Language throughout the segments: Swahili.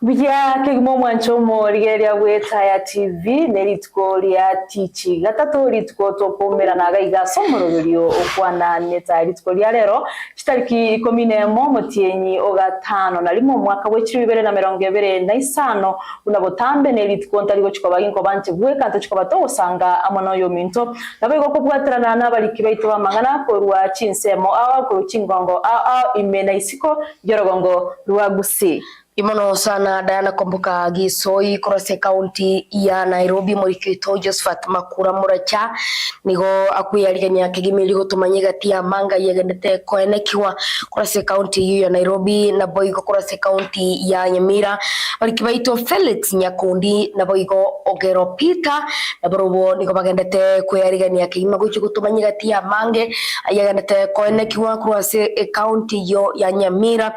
Bya kegimo mwanchomo rigeria gwetaya TV neritko ria tichi gatatu ritko tokomera na gaiga somororio okwana neta ritko ria rero kitariki 11 motienyi ogatano na limo mwaka w'ekiri 2025 unabotambe neritko ntari gochikoba inko banche bweka ntachikoba to usanga amono yo minto nabego kubwaterana n'abaliki baito bamangana ko rwa chinsemo awa ko chingongo imena isiko yorogongo rwagusi Imono sana Diana Komboka Gisoi Korose County ya Nairobi Morikito Josephat Makura Muracha nigo akuyariganya kigimili gutumanye gatia manga yegendete koenekiwa Korose County ya Nairobi na boigo Korose County ya Nyamira barikibaito Felix Nyakundi na boigo Ogero Peter na borobo nigo bagendete kuyariganya kigima gutumanye gatia mange yegendete koenekiwa Korose County yo ya Nyamira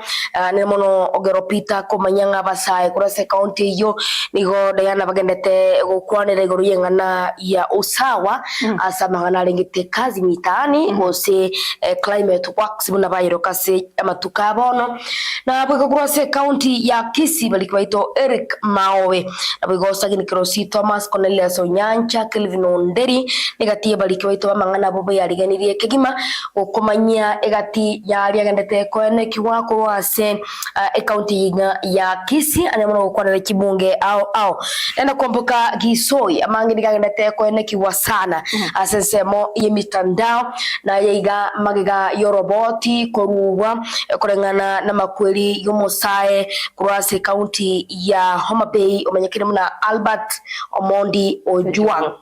ne mono Ogero Peter komanyanga basaye Korose County yo nigo Diana bagendete gukwanira iguru yengana ya usawa asamagana lengite kazi mitani gose climate works buna bayiro kase amatukabono na bwo Korose County ya Kisii balikwaito Eric Maowe na bwo sagini Krosi Thomas Cornelius Onyancha Kelvin Onderi negatie balikwaito bamangana bobo yariganirie kegima okomanya egati yari agendete koene kiwako wase county ya Kisii anemono kwa kibunge au nenda Komboka Gisoi amangi nigagendete koene kiwa sana asensemo yemitandao na yeiga magiga yoroboti koruwa kurengana na makweli yomosae Korose County ya Homa Bay omanyekire muna Albert Omondi Ojwang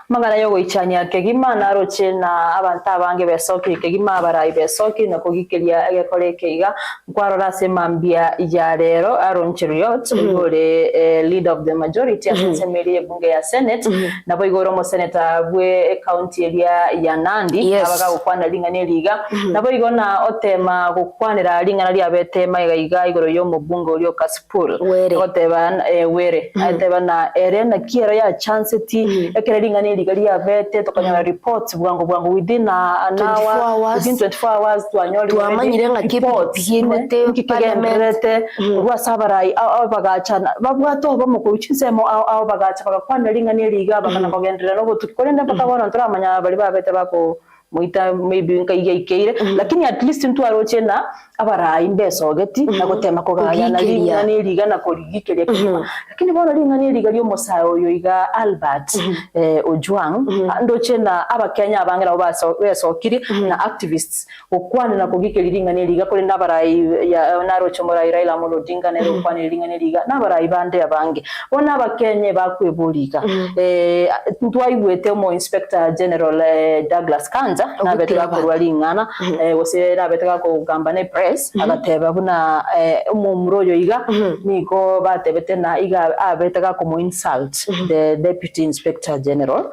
magara yo goichania kegima na roche na abantu abange besoki kegima barayi besoki na kogikelia egekorekeiga kwarora semambia ya rero aronchirio tsure leader of the majority asemeri bunge ya Senate na boigoro mo senator bwe county area ya Nandi abaga gukwana lingane liga na boigona otema gukwanira lingana lya betema igaiga igoro yo mu bunge olyo Kasipul oteba were ateba na erena kiero ya chance ti ekere lingane liga lya bete tokanya reports bwango within an hour within 24 hours to anyori tuamanyire nga kipote parliament rwa sabarai au bagachana babwato bamukuru chinsemo au bagacha bagakwana lingane liga bakana kogendera no tukorenda bakabona turamanya bali babete bako muita maybe nkayigeire lakini at least ntu aroche na abarayi mbesogeti na gutema kogaya na lingane liga na korigikeria lakini bona lingane liga lyo mosayo yo iga Albert Ojwang ndoche na abakenya abangira besokiri na activists okwana na kogikeria lingane liga kole nabarayi ya naroche morayi Raila Amolo Odinga na okwana lingane liga nabarayi bande abange bona abakenye bakwebulika ntu ayigwete mo Inspector General Douglas Kanja na betega kurwa lingana wose na betega ko gambane press agateba buna umumroyo iga niko batebete na iga abetega ko insult the Deputy Inspector General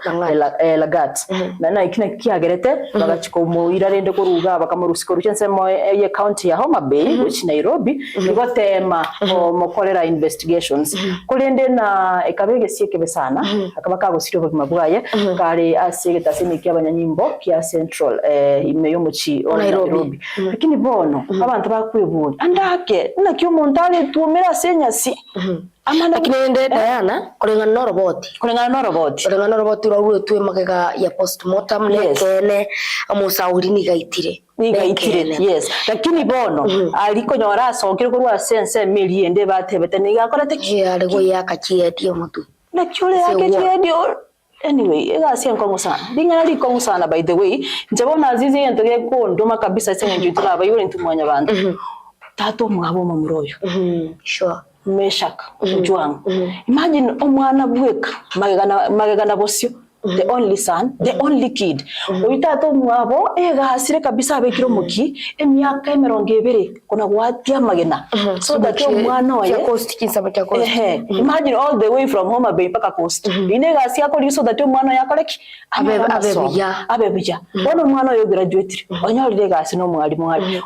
Lagat na ikina kiagerete bagachiko mu irarende ko ruga bakamurusiko rucensemo ye county ya Homa Bay which Nairobi niko tema mo cholera investigations kulende na ekabege sieke besana akabaka gusiro bwabwaye kare asegeta semiki abanyanyimbo kya Central imeyo muchi Nairobi lakini bono abantu bakwebura andake nakyo montale tuomera senyasi amana kinende Diana kurengana no robot ro tuwe magega ya postmortem nekene amusauri nigaitire yes lakini bono aliko nyora sokire ko rwa sense miliende batebete nigakora teki arego yakachiedio mutu nakyo yakachiedio anyway egasi nkongo sana lingana likongo sana by the way njabona azizi yento ge kondoma kabisa senye njutula abayure ntumwanya bantu tato mwabo mu muroyo sure meshaka Ojwang imagine omwana bweka magana bosyo the only son the only kid oitato mwabo egasi kabisa abekiro muki emyaka 20 kuna gwatia magena so that omwana oye coast kinsaba cha coast imagine all the way from Homa Bay paka coast inegasi yakoli so that omwana yakoleki abebuja bono omwana oyo graduate onyolire gasi no mwali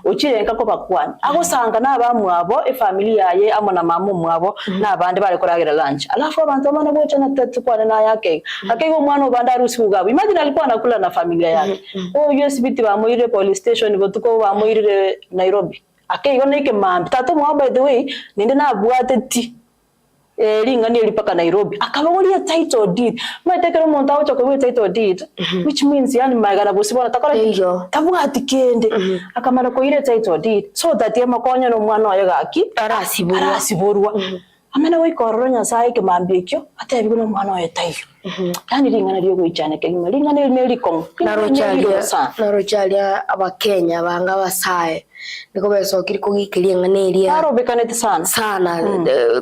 okirenka ko bakwana agosanga nabamwabo family yaye amona mamu mwabo nabandi bari koragira lunch alafu abantu amana bocha na tatukwana na yake akego mwana obanda rusi ugabo imagine alikuwa anakula na familia yake USB bamuire police station botuko bamuire Nairobi akeigo neke mambi tato mwa by the way ninde na bwateti ringa ni lipaka Nairobi akabagoria title deed matekero monta ocho ko title deed which means yani magana busibona takora kabwati kende akamara ko ile title deed so that yema konya no mwana oyo gaki arasiburwa amena we kororo nyasaye ke mambekyo atebigo no mwana oyo tayo yani ringa na ryo goichane ke ringa ne likong na rochalia abakenya banga basaye niko beso kiriko gikiria nganeria arobekanete sana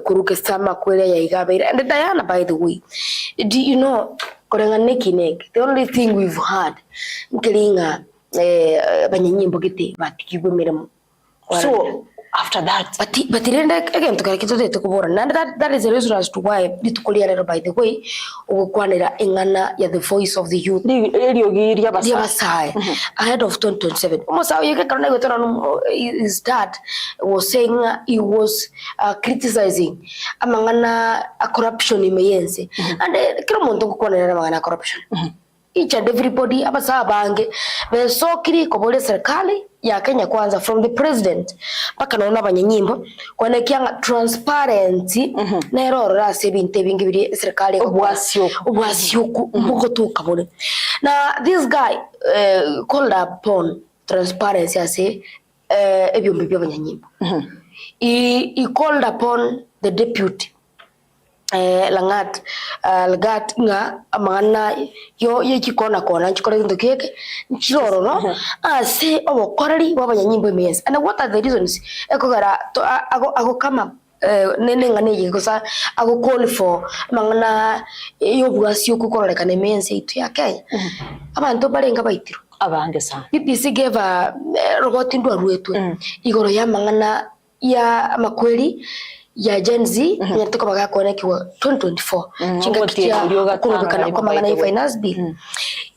kuruke sama kwele ya igabira. And Diana, by the way, do you know the only thing we've had nkiringa banyanyimbo gite batikigwe miremo. So after that but again to kakito de kubora, and that is the reason as to why litukulia, by the way, ukwanira engana ya the voice of the youth ahead of 2027. Almost how you can his dad was saying he was criticizing amangana corruption imeyense and kila muntu kukwanira amangana corruption. Each and everybody abasa bange besokiri kobole serikali ya Kenya kwanza from the president paka naona abanyanyimbo kwanekya transparency na erora sebinte bingi biri serikali obwasyoku mbugo tukabone. Now this guy called upon transparency as ebyombe by'abanyanyimbo. He called upon the deputy Lagat nga amana yo yekikona kona nchikora kintu keke nchiroro no ase obokorari babanyanyimbo imense. And what are the reasons ekogara ago kama nene ngane yikosa ago call for mangana yo bwasi okukoreka nemense itu ya Kenya abantu barenga baitiro abange sana. BBC gave a robot ndo rwetu igoro ya mangana ya makweli ya Gen Z nyatuko baga kone kiwa 2024 chinga kitia kurubikana kwa mangana finance bill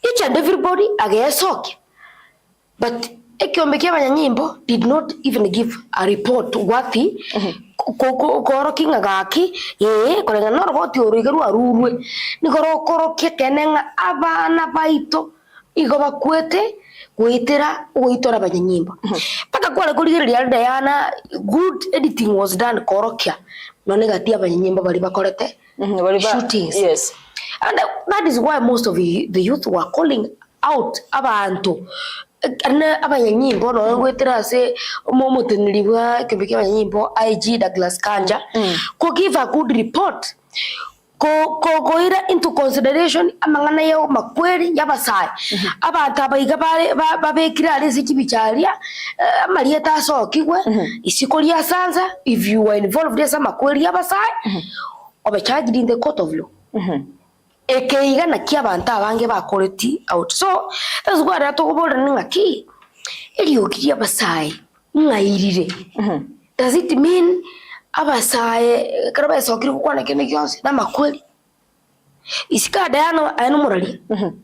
each and everybody agayesoke but ekiombekea abanyanyimbo did not even give a report worthy koro kinga gaki korenga no robot oruigeru arurwe nikoro koroke kenenga abana baito igo bakwete kuitira uitora abanyanyimbo paka kwale kurigereria Diana good editing was done korokia no negative abanyanyimbo bali bakorete shootings. Yes, and that is why most of the youth were calling out abantu abanyanyimbo no ngwetira se momoteniribwa kebeke abanyanyimbo IG Douglas Kanja ko give a good report ko ira into consideration amangana yo makweri yabasai abantu abayiga babekira ari zikibicaria marieta sokigwe isikoria sanza if you were involved in some makweri yabasai obecharged in the court of law ekeiga na kia abantu abange bakoreti out. So that's why that ogobora ngaki eliokiria basai ngairire. Does it mean abasaye karaba sokiri kukwana kene kyose na makweli isika Diana ayano murali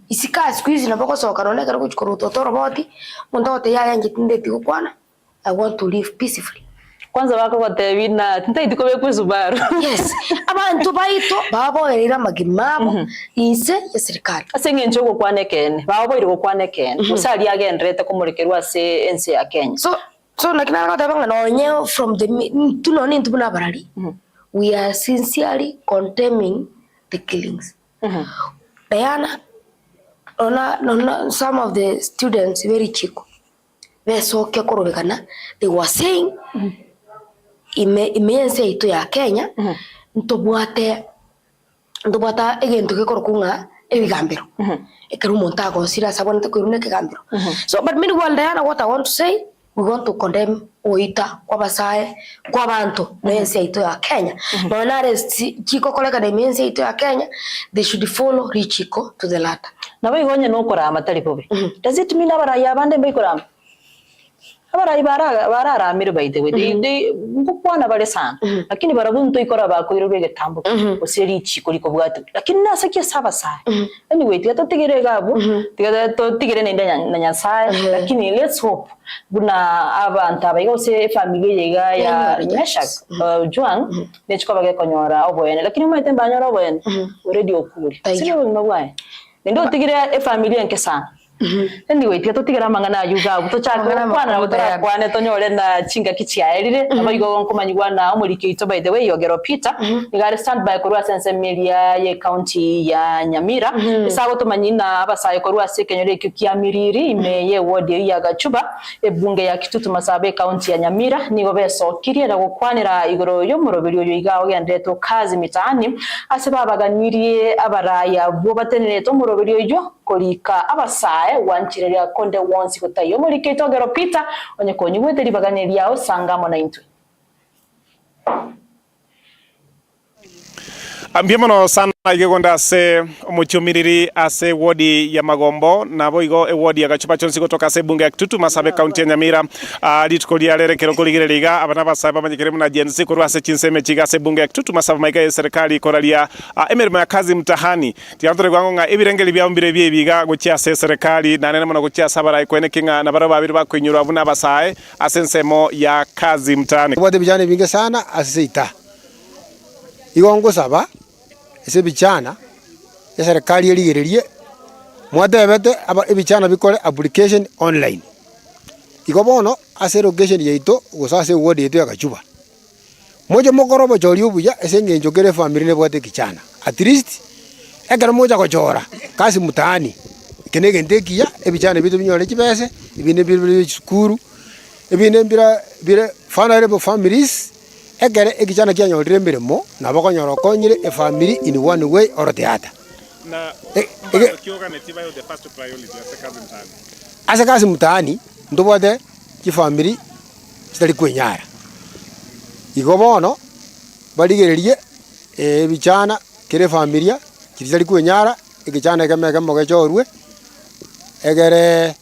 isika squeeze na bako soka none karo kuchikoro totoro boti mundote ya yanje tindeti kukwana. I want to live peacefully. Kwanza bako batebina tintaiti kobe kwizubaru. Yes, abantu baito babo erira magimabo inse ya serikali asenge njoko kwanekene babo iri kwanekene musali agendrete kumurekerwa ase ense ya Kenya. So nakina kata banga no from the tunoni ntubuna barali we are sincerely condemning the killings. Diana ona some of the students very chico besoke korobekana they were saying imense itu ya Kenya ntobwata egento gekorokunga ebigambiro ekero monta go sira sabona tekurune kegambiro. So but meanwhile Diana, what I want to say, we want to condemn oita kwa basaye kwa bantu mense itu ya Kenya no nare chiko koleka de mense itu ya Kenya they should follow richiko to the latter na bayigonye no kora amatari bobe. Does it mean abarayi abande bayikora abarayi bararamire by the way they ngukwana bare sana lakini barabunto ikora bakoirwe getambo oseri chiko liko bwatu lakini nasakia saba sai anyway tigato tigere gabo tigato tigere nenda na nyasaye lakini let's hope buna abantu abayose family yega ya Meshak Juang nechiko bage konyora oboyene lakini mwete mbanyora oboyene already okuri sio ngwaye nendo tigere family yanke sana Ndi wetie tutigera mangana yuga gutochaka kwana gutara kwane tonyore na chinga kichiaerire abayigo nkomanyigwa na umurikito by the way yogero Peter igare standby korwa sense media ye county ya Nyamira isago tumanyina abasaye korwa sekenyore kya miriri imeye ward ya Gachuba ebunge ya Kitutu Masabe county ya Nyamira nigo besokirie na gukwanira igoro yo murobiri yo igaho gendeto kazi mitani ase babaganirie abaraya bo batenere to murobiri yo korika abasaye wanchireria konde wonsi kutayo murikito gero Peter onye konyugwete libaganiria o sangamo na intwe Ambiamono sana igegonda ase omuchumiriri ase wodi ya Magombo na boigo wodi ya Gachupa chonsi kutoka ase bunge ya Kitutu Masabe county ya Nyamira litkolia lere kero kuligireliga abana basaba bamanyikiremu na jensi kurwa ase chinseme chiga ase bunge ya Kitutu Masabe maika ya serikali koralia emirimo ya kazi mtahani tiantore gwangonga ebirengeli bya mbire byebiga gochia ase serikali na nene mono gochia sabara ikwene kinga na baraba babiri bakunyura abuna basaye ase nsemo ya kazi mtahani bode bijane binge sana ase ita igongo saba ese bichana ya serikali eligererie mwatebete aba ebichana bikore application online ikobono ase location yeito gusase word yeito ya Gachuba mojo mokorobo chori obuya ese ngenjokere family ne bwate kichana at least ekara moja kochora kasi mutaani kenege ndekia ebichana bitu binyore chibese ibine bibiri skuru ibine bire vulnerable families egere ekichana kya nyorire mirimo nabo konyoro konyire a family in one way or the other na kyoganetiba yo the first priority ase kazi mtaani ndobode ki family kitali kwenyara igobono baligererie bichana kire familia kitali kwenyara ekichana kemeke mogechorwe egere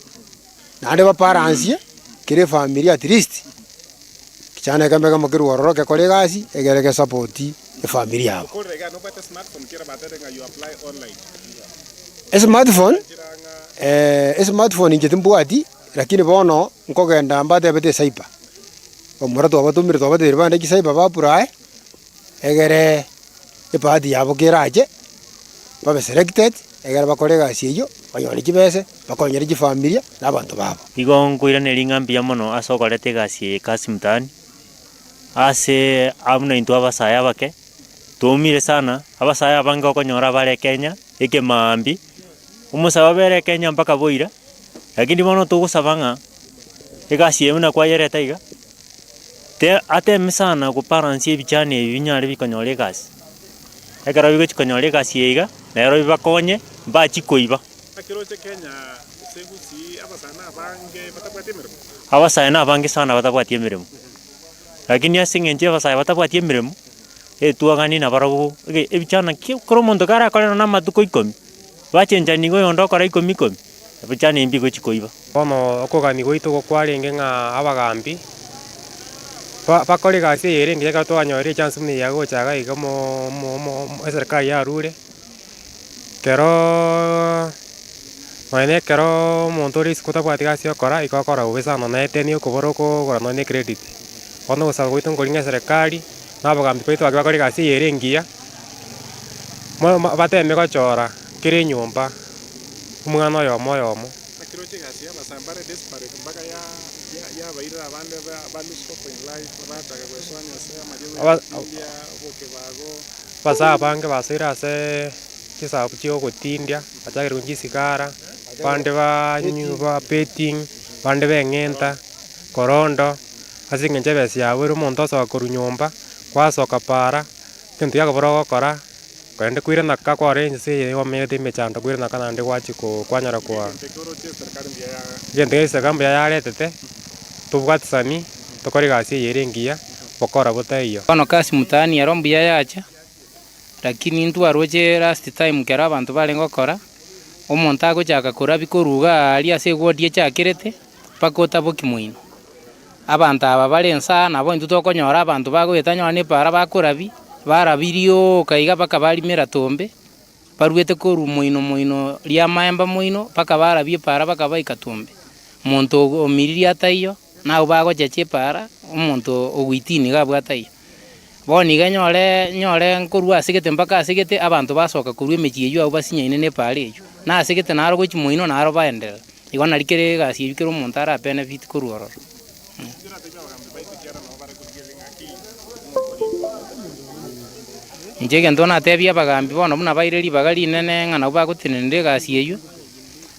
nande ba paransie kire familia at least kichana kemeke mogirwororo ke kolegasi egere ke supporti e familia yabo korega no bata smartphone kira baterenga you apply online smartphone ingetimbuati lakini bono nkogenda mbate bete saipa omurato abatumire to abate bande ki saipa bapurae egere epadi yabo kiraje babe selected egere bakorega siyo banyoni kibese bakonyere ki familia nabantu babo igongo irane lingambia mono asokorete gasi kasi mtani ase amuna into abasaya bake tumire sana abasaya bange okonyora bare Kenya eke maambi umusaba bere Kenya mpaka boira lakini mono tugusabanga egasi emuna kwa yere taiga te ate misana ku parents ebichane binyare bikonyore gasi egara bigo chikonyore gasi eiga nero bibakonye bachikoiba akiroche Kenya segusi abasana bange batabwate mirimo abasaya na bange sana batabwate mirimo lakini asingenje abasaya batabwate mirimo etuagani na barabu ebichana kromondo kara kora na matuko 10 bachenja nigo yondo kora 10 ebichana imbi chikoiba bono okogani goito gokwarenge nga abagambi bakore gasi yerenge ka twanyore chance mune yago chaga igamo serikali ya rure kero maine kero montoris kutabwati gasi okora ikokora ubesana na eteni okuboroko kora no ne credit ono usaba goito ngoringa serikali nabagambi goito bakore gasi yerengia bateme gochora kire nyumba umwana yomo akiroche gasi abasambare desperate mpaka ya baira abande scope in life bataka kweswanya se amadio boke bago basa bange basira se kisabu chio gotindia achagere kunji sigara bande ba nyuba petting bande bengenta korondo asingenje besi yawe umuntu asoka nyumba kwasoka para kintu yakoboro gokora kwende kwire naka kware nse yomete mechanda kwire naka nande kwachiko kwanyara kwa gente ese kamba yaretete tubwatsani tokore gasi yerengia bokora botaiyo bano kasi mutani yarombu yacha lakini ntu aroje last time kera abantu balengo kora omuntu agochaka kora bikoruga ali ase godie chakirete pakota bokimwino abantu aba balensa nabo ntu tokonyora abantu bagwetanywa ne para bakorabi barabirio kaiga paka bali mera tombe paruete koru moino lia maemba moino paka barabie para paka baikatombe muntu omiriri ataiyo na ubago cheche para umuntu ogwitini gabwataiyo boni nyore nkorwa asigete mpaka asigete abantu basoka kurwe mechiyo abo basinyaine ne pare eyo na asigete naro gochi moino naro baendera igo narikere egasi ebi kero omonto ara benefit korwa ororo. Inche egento natebia abagambi bono buna baire ribaga rinene ng'a nabo bagotenenera egasi eywo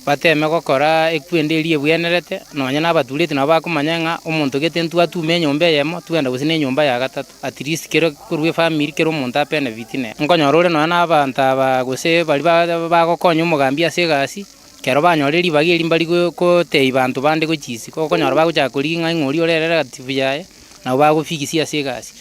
bateme gokora ekwende eria ebwenerete nonya nabatureti nabo bakomanya ng'a omonto gete ntwatuma enyomba eyemo twenda gose na enyomba ya gatato at least kero korwa efamiri kero omonto abenefit nere. Nkonyora ore nonya na abanto aba gose bari bagokonya omogambi ase egasi kero banyora ribaga eri mbari gotei banto bande gochisi okonyora bagochaka korigia ng'a ing'ori orere egatibu yaye nabo bagofigisia ase egasi.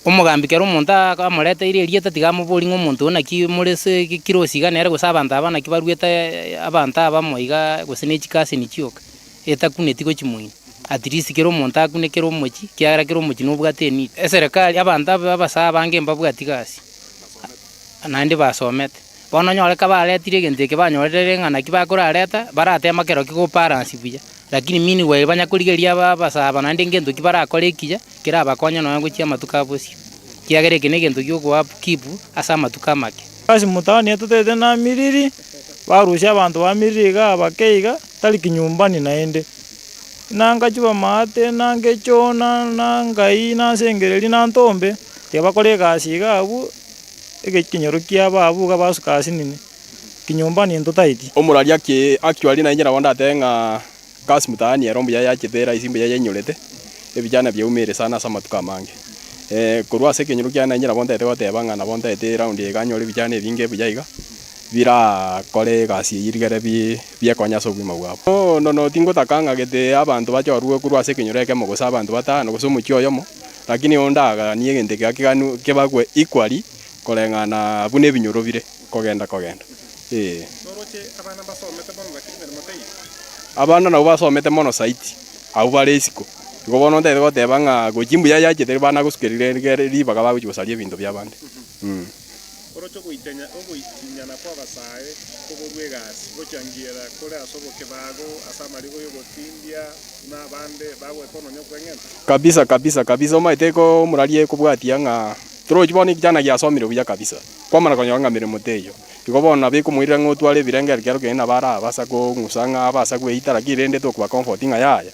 Omogambi kero omonto amoreteire erieta tiga amobori ng'a omonto naki morese kirosi iga nere gose abanto aba naki baruete abanto abamo iga gose na echikasini chioka etakuneti gochimoino at least kero omonto akunekere omochi kiagera kero omochi nobwate enidi. Eserekari abanto abasae abange mbabwati gasi naende basomete bono nyoreka baretire egento eke banyorere ng'a naki bakorareta baratema kero kigobalance buya lakini meanwhile banyakorigeria abasaba naende ngento ki barakora ekiya kerabakonya nonya gochia amatuko abosio kiagera eke na egento giokoa keep ase amatuko amake. Kasi mutaani etotete na miriri barusia abanto bamiriri iga abake iga tari kinyumbani naende nangachuba maate nangechona nangai nasengereri nantombe tebakora egasi iga abu egekinyoro kiaba abu iga basuka ase nini kinyumbani ento taiti omorari actually na injera wanda tenga kasi mutaani erombo ya yachethera isimbo ya yenyorete ebijana byaumire sana sama tukamange korwa ase kenyoro kia na injera bonta ete banga na bonta ete round eganyore bijana ebinge bujaiga bira kore gasi yirigere biekonya so bwima bwabo no tingotakanga gete abantu bachorwe korwa ase kenyoro eke mogosa abantu batano gose omochio yomo lakini ondaga nie gente gakiganu kebagwe equally korengana bune binyoro bire kogenda abana nabo basomete mono site abo bare isiko igo bono ndete goteba ng'a gochimbu ya yachete bana gosukerire ribaga bagochigosaria ebinto bia bande orocho goitenya ogoitinyana kwa basae koborwa egasi gochangiera kore asoboke bago asamarigo yogotindia na bande bagwekononya kweng'enta kabisa omaete omorari ekobwatia ng'a torochi bono ekijana giasomire buya kabisa kwamana konyora ng'a mirimo teyo igo bono bekomoirera ng'a otware ebirengeri kero kende nabara abasa kong'usa ng'a abasa gweita lakini rende tokoba comfort ng'a yaya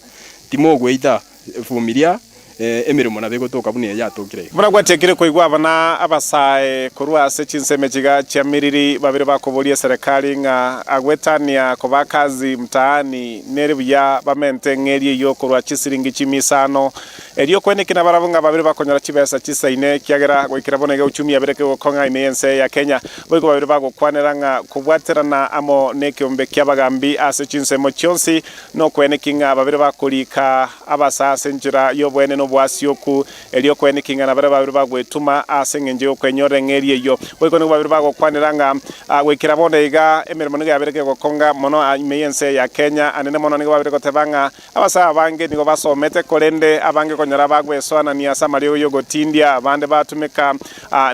timo ogweita fumiria emirimo nabe gotoka bune yatokire muragwatekire koigwa abana abasae korwa ase chinseme chiga chia miriri babire bakoboria serikali ng'a agwetania koba kazi mtaani nere buya bamente ng'erie yo korwa chisiringi chimisano erio kwenekina barabunga babire bakonyora chibesa chisaine kiagera gwikira bonega uchumi abireke gokonga imense ya Kenya boiko babire bagokwanera ng'a kubwaterana amo nekiombe kiabagambi ase chinsemo chionsi no kwenekinga babire bakorika abasa senjira yobwene no bwasioku elio kwenekinga na babire bagwetuma ase ngenje okwenyore ng'erie yo boiko no babire bagokwanera ng'a gwikira bonega emirimo niga abireke gokonga mono imense ya Kenya anene mono niga babire gotebanga abasa abange nigo basomete korende abange konyora bagwesona ni asamari yo gotindia abande batumika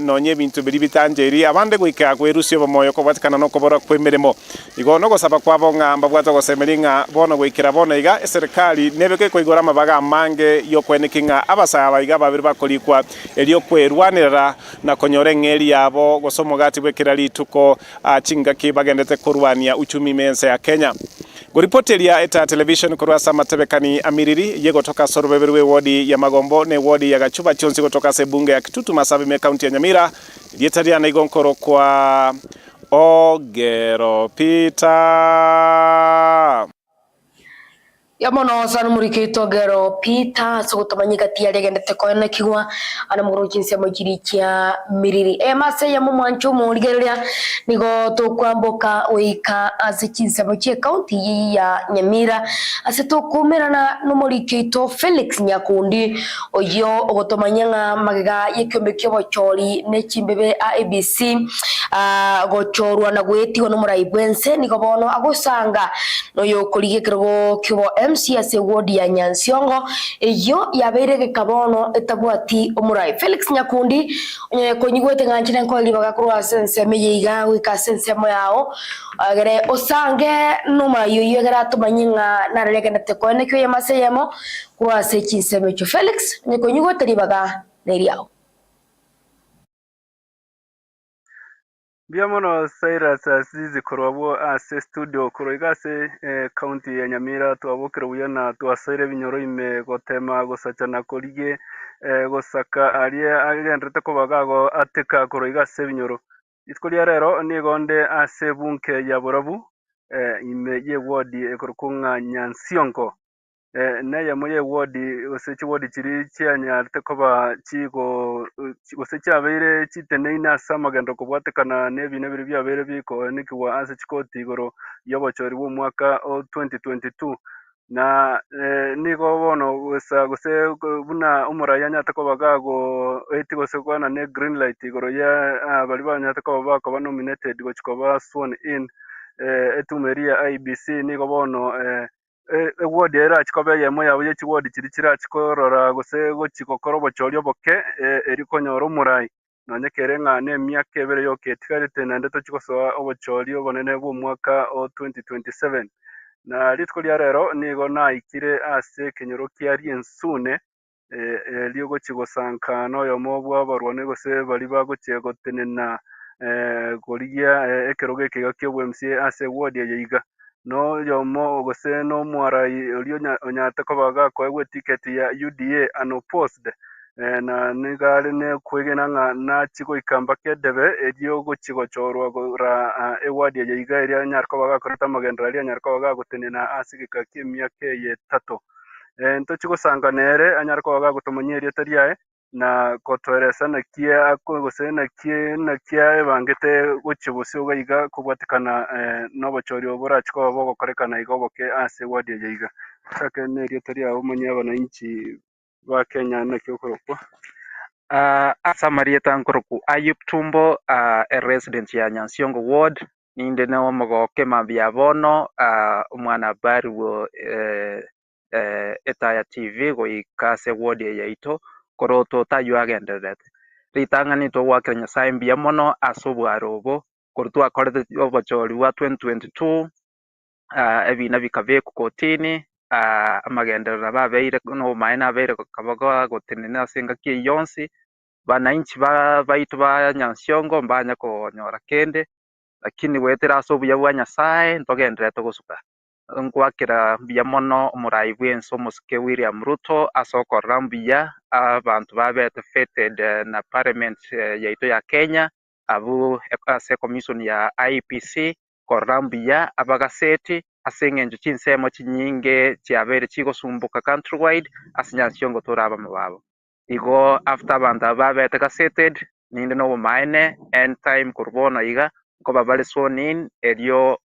nonye bintu biri bitanjeri abande gwika kwerusio bomoyo ko batikana no kobora kwemeremo igo no gosaba kwabo ngamba bwato gosemeringa bono gwikira bono iga serikali nebeke koigora mabaga mange yo kwenekinga abasaba iga babiri bakolikwa elio kwerwanira na konyore ng'eri yabo gosomogati bwekira lituko chingaki bagendete kurwania uchumi mense ya Kenya. Goripoteria eta television kurwa samatebekani amiriri yego toka sorbeberwe wodi ya Magombo ne wodi ya Gachuba chonsi kutoka sebunge ya Kitutu Masabi me county ya Nyamira dietaria na igonkoro kwa Ogero Peter yamono sana murikito gero Peter sogotomanyika tiare gendete koene kigwa ana muguru chinse mukirikia miriri mase ya mumwancho murigeria nigo tokwamboka oika azichinse mukie county ya Nyamira ase tokumerana no murikito Felix Nyakundi oyo ogotomanyanga magega yekiombe kyobochori ne chimbebe ABC gochorwa na gwetigo no muraibwense nigo bono agosanga no yokorigekero kyobo MCS wodi ya Nyansiongo eyo yabeire gekabono etabwati omurai Felix Nyakundi konyigwete nganchira nko libaga kurwa sense meyiga wika sense moyao agere osange numa yoyo gara tumanyinga nareleke natekone kyo yamaseyemo kurwa se chinseme cyo Felix nyikonyigwete libaga neriao Biamono Cyrus Azizi korwabo ase studio koroiga ase county ya Nyamira twabokera buya na twasaire binyoro ime gotema gosachana korige gosaka arie agendrete kobagago ateka koroiga ase binyoro itkoria rero nigonde ase bunke ya Borabu ime ye wodi ekorokunga Nyansionko neye moye wodi ose chiwodi chiri chianyarte koba chigo ose chabere chiteneina asa magendo kobwatekana nebine biri byabere biko nikiwa ase chikoti igoro yobochori bwo mwaka o 2022 na nigo bono gose buna umuraya nyate kobagago eti gose kwana ne green light igoro ya bali banyate koba nominated gochikoba sworn in etumeria IBC nigo bono wodi era chikobe yemo yawe yechiwodi chiri chirachikorora gose gochikokoro bochorio boke erikonyora omurai nonyekere ng'ane emiaka ebere yoke etigarete naende tochikosoa obochorio obonene bwa omwaka o 2027 na rituko ria rero nigo naikire ase ekenyoro kia riensune riogochigosankana oyomo bwa abarwani gose bari bagochiegotenena gorigia ekero geke iga kia obwa-MCA ase wodi eye iga no yomo gose no mwarai orio onyate kobaga koegwa ticket ya UDA unopposed na nigare ne kwegena ng'a nachigoika mpaka edebe erio gochigochorwa gora ewadi eye iga eria nyare kobaga koreta amagendera aria nyare kobaga gotenena ase egeka kia emiaka eye 3 ntochigosanga nere anyare kobaga gotomanyia erieta riaye na kotoeresa nakia gose nakia ebangete gochibosia iga iga kobwatekana nobochorio borachikoba bogokorekana iga oboke ase wadi eye iga sake na erieta riao omanye abananchi ba Kenya naki okorokwa. Asa marieta nkoroku Ayub Tumbo, a resident ya Nyansiongo ward ninde na omogoke mambia bono omwana habari wo Etaya TV goikase ward yaito koroto tayo agenderete ritang'ani togwakera nyasaye mbia mono ase obware obo kori twakorete obochori bwa 2022 ebina bikabekwa kotini amagenderera babeire nobomaene abeire kabaga gotenena ase engaki eye yonsi bananchi baitu ba Nyansiongo mbanya konyora kende lakini gwetera ase obuya bwa nyasaye ntogenderete gosuka ngwakera mbia mono omorai bwensi omosike William Ruto ase okorora mbuya abanto babete fated na parliament yaito ya Kenya abu ase commission ya IPC korora mbuya abagaseti ase eng'encho chinsemo chinyinge chiabeire chigosumbuka countrywide ase Nyansiongo toraba mababo igo after abanto babete gaseted ninde nobomaene end time korwa iga nkoba bari sworn in erio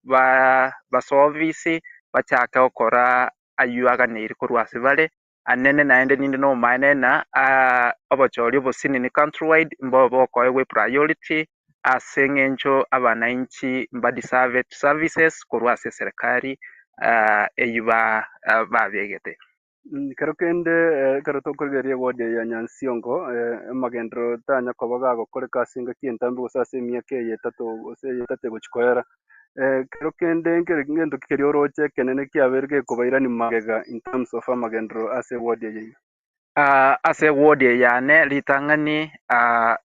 basoobisi bachake okora ayuaganeiri korwa ase bare anene naende ninde nobomaene na obochori obosini ni countrywide mbo bokoegwa priority ase eng'encho abananchi mbadeserved services korwa ase serikali eyio babegete kero kende kero tokorigeria wodi ya Nyansiongo amagendero tanya kobaga gokoreka ase engaki entambe gose ase emiaka eye 3 gose eye 3 gochikoera kero kende ngento kikeria oroche kenene kiabere gekobairani magega in terms of amagendero ase wodi eye ase ward yane ritang'ani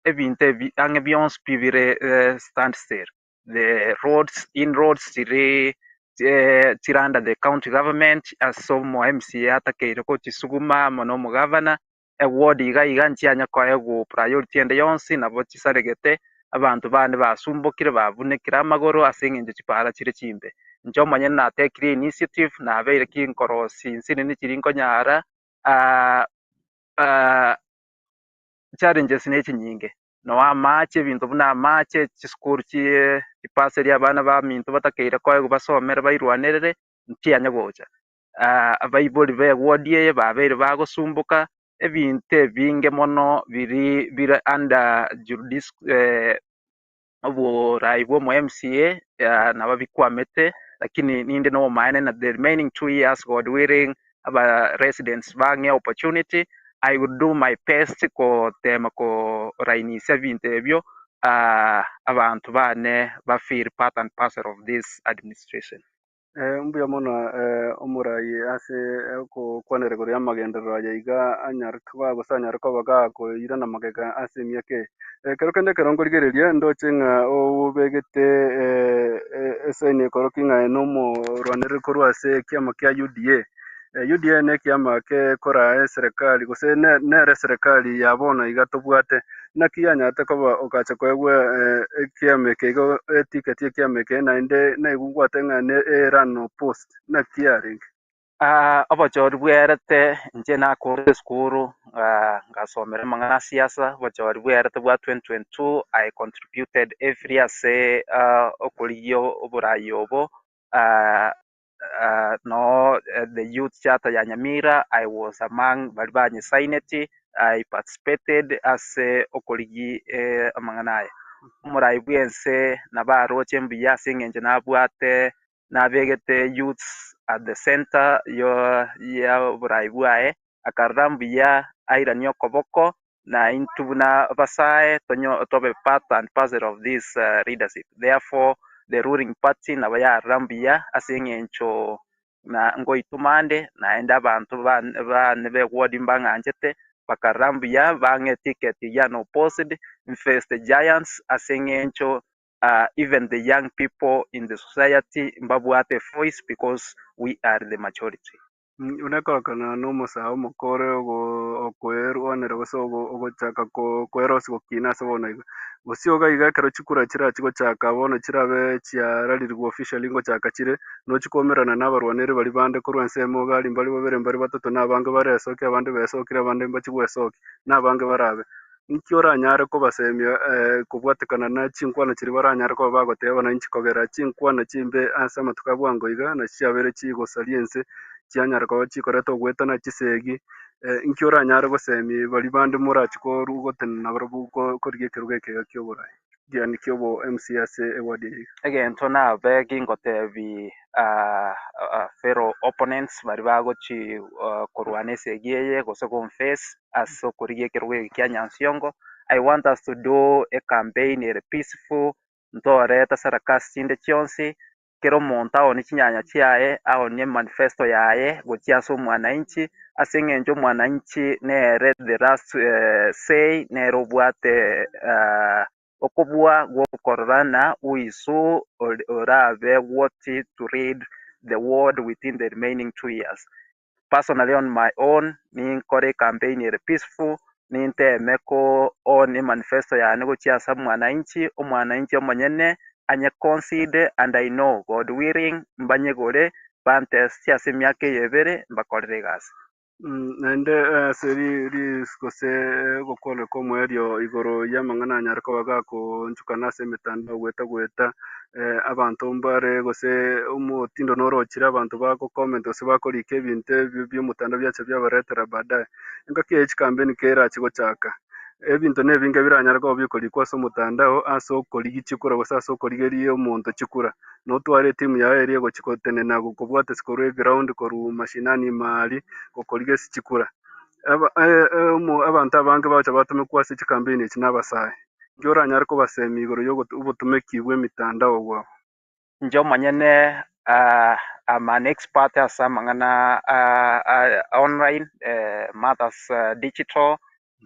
ebinto ebi ang'e bionsi bibire stand still the roads chiri under the county government ase omo MCA atakeire gochisuguma mono omogavana eward iga nchianya koegwa priority ende yonsi nabo chisaregete abanto bande basumbokire babunekire amagoro ase eng'encho chipara chire chimbe inche omonyene natekire initiative nabeire kinkorosia insinini chiri nkonyara challenges ne chinyinge no amache ebinto buna amache chisukuru chipase ria abana baminto batakeire koegwa basomere bairwanerere nchianya gocha abaibori ba ward eye babeire bagosumbuka ebinto ebinge mono biri under oborai bwa omo-MCA nabo bikwamete lakini ninde nobomaene na the remaining 2 years God willing aba residents bang'e opportunity I will do my best kotema korainisia ebinto ebio abantu bane bafeel part and parcel of this administration. Mbuya mono omurai ase kwanere koria amagenderero yaiga anyarwa gosanyarwa baga koirana magega ase miake kero kende kero ngorigereria ndoche ng'a obegete esaini ekoroki ng'a nomorwanere korwa ase ekiama kia UDA. UDA na ekiama gekora eserikali gose nere eserikali ya bono iga tobwate naki anyate koba okacha koegwa ekiama eke igo etiketi ekiama eke naende naigugwate ng'a erano post naki arenge. Abachori bwerete inche nakore esukuru ngasomera amang'ana siasa. Abachori bwerete bwa 2022 I contributed every ase okorigia oborai obo the youth charter ya Nyamira. I was among bari banyisaineti. I participated ase okorigi amang'ana aya omorai bwense nabaroche mbuya ase eng'encho nabwate nabegete youths at the center ya oborai bwaye akarora mbuya airania okoboko na intubuna basae tobe part and parcel of this leadership. Therefore the ruling party nabo yarora mbuya ase eng'encho na ngoitumande naende abanto bane begwadi mbang'anchete bakarora mbuya bang'e ticket yana opposed face the giants ase eng'encho even the young people in the society mbabwate voice because we are the majority. Unekorokana nomosaha omokore okoerwanera gose ogochaka koerosi gokina ase bono iga gose iga iga ekero chikura chirachi gochaka bono chirabe chiararirwa officially ngochaka chire nochikomerana nabarwaneri bari bande korwa ensemo iga mbari babere mbari batato nabange baresokia abande besokire abande mbachigwesokia nabange barabe nki oranyare kobasemia kobwatekana na chinkwana chiri baranyare koba bagoteba na nchikogera chinkwana chimbe ase amatuko abwango iga na chiabere chigosaria ense chianyara koba chikoreta ogwetana chisegi nki oranyare gosemi bari bande morachikoru gotenena barabwo korigia ekeruga ekega kia oborai yani kia obo MC ase ewadi iga Egento nabe gingotebi fellow opponents bari bagochi korwana esegi eye gose confess ase okorigia ekeruga eki kia Nyansiongo. I want us to do a campaign ere peaceful ntoreta sarakasi chinde chionsi kero omonto aonie chinyanya chiaye aonie manifesto yaye gochia ase omwananchi ase eng'encho omwananchi nere the last say nere obwate okobua gwokororana uisu orabe worthy to lead the world within the remaining 2 years. Personally on my own ninkore campaign ere peaceful ninteme ko on manifesto yane gochia ase omwananchi omonyene anye concede and I know God willing mbanyegore bantesi ase emiaka eyebere mbakorere egasi. naende seri gose gokwana komwerio igoro ya amang'ana anyare koba gakonchukana ase emetandao gweta abanto mbare gose omotindo norochire abanto bagocomment gose bakorika ebinto bia omotandao biacha biabaretera baadaye engaki eye chikambeni kerachi gochaka ebinto na ebinge biranyare koba bikorikwa ase omotandao ase okorigia chikura gose ase okorigeria omonto chikura notware etimu yaye eria egochikotenena gokobwate korwa eground korwa mashinani mahali gokorigia ase chikura abanto abange bacha batumekwa ase chikambeni echi nabasae nki oranyare kobasemi igoro ya obotumeki bwa emitandao bwabo. Inche omonyene I'm an expert ase amang'ana online matters digital.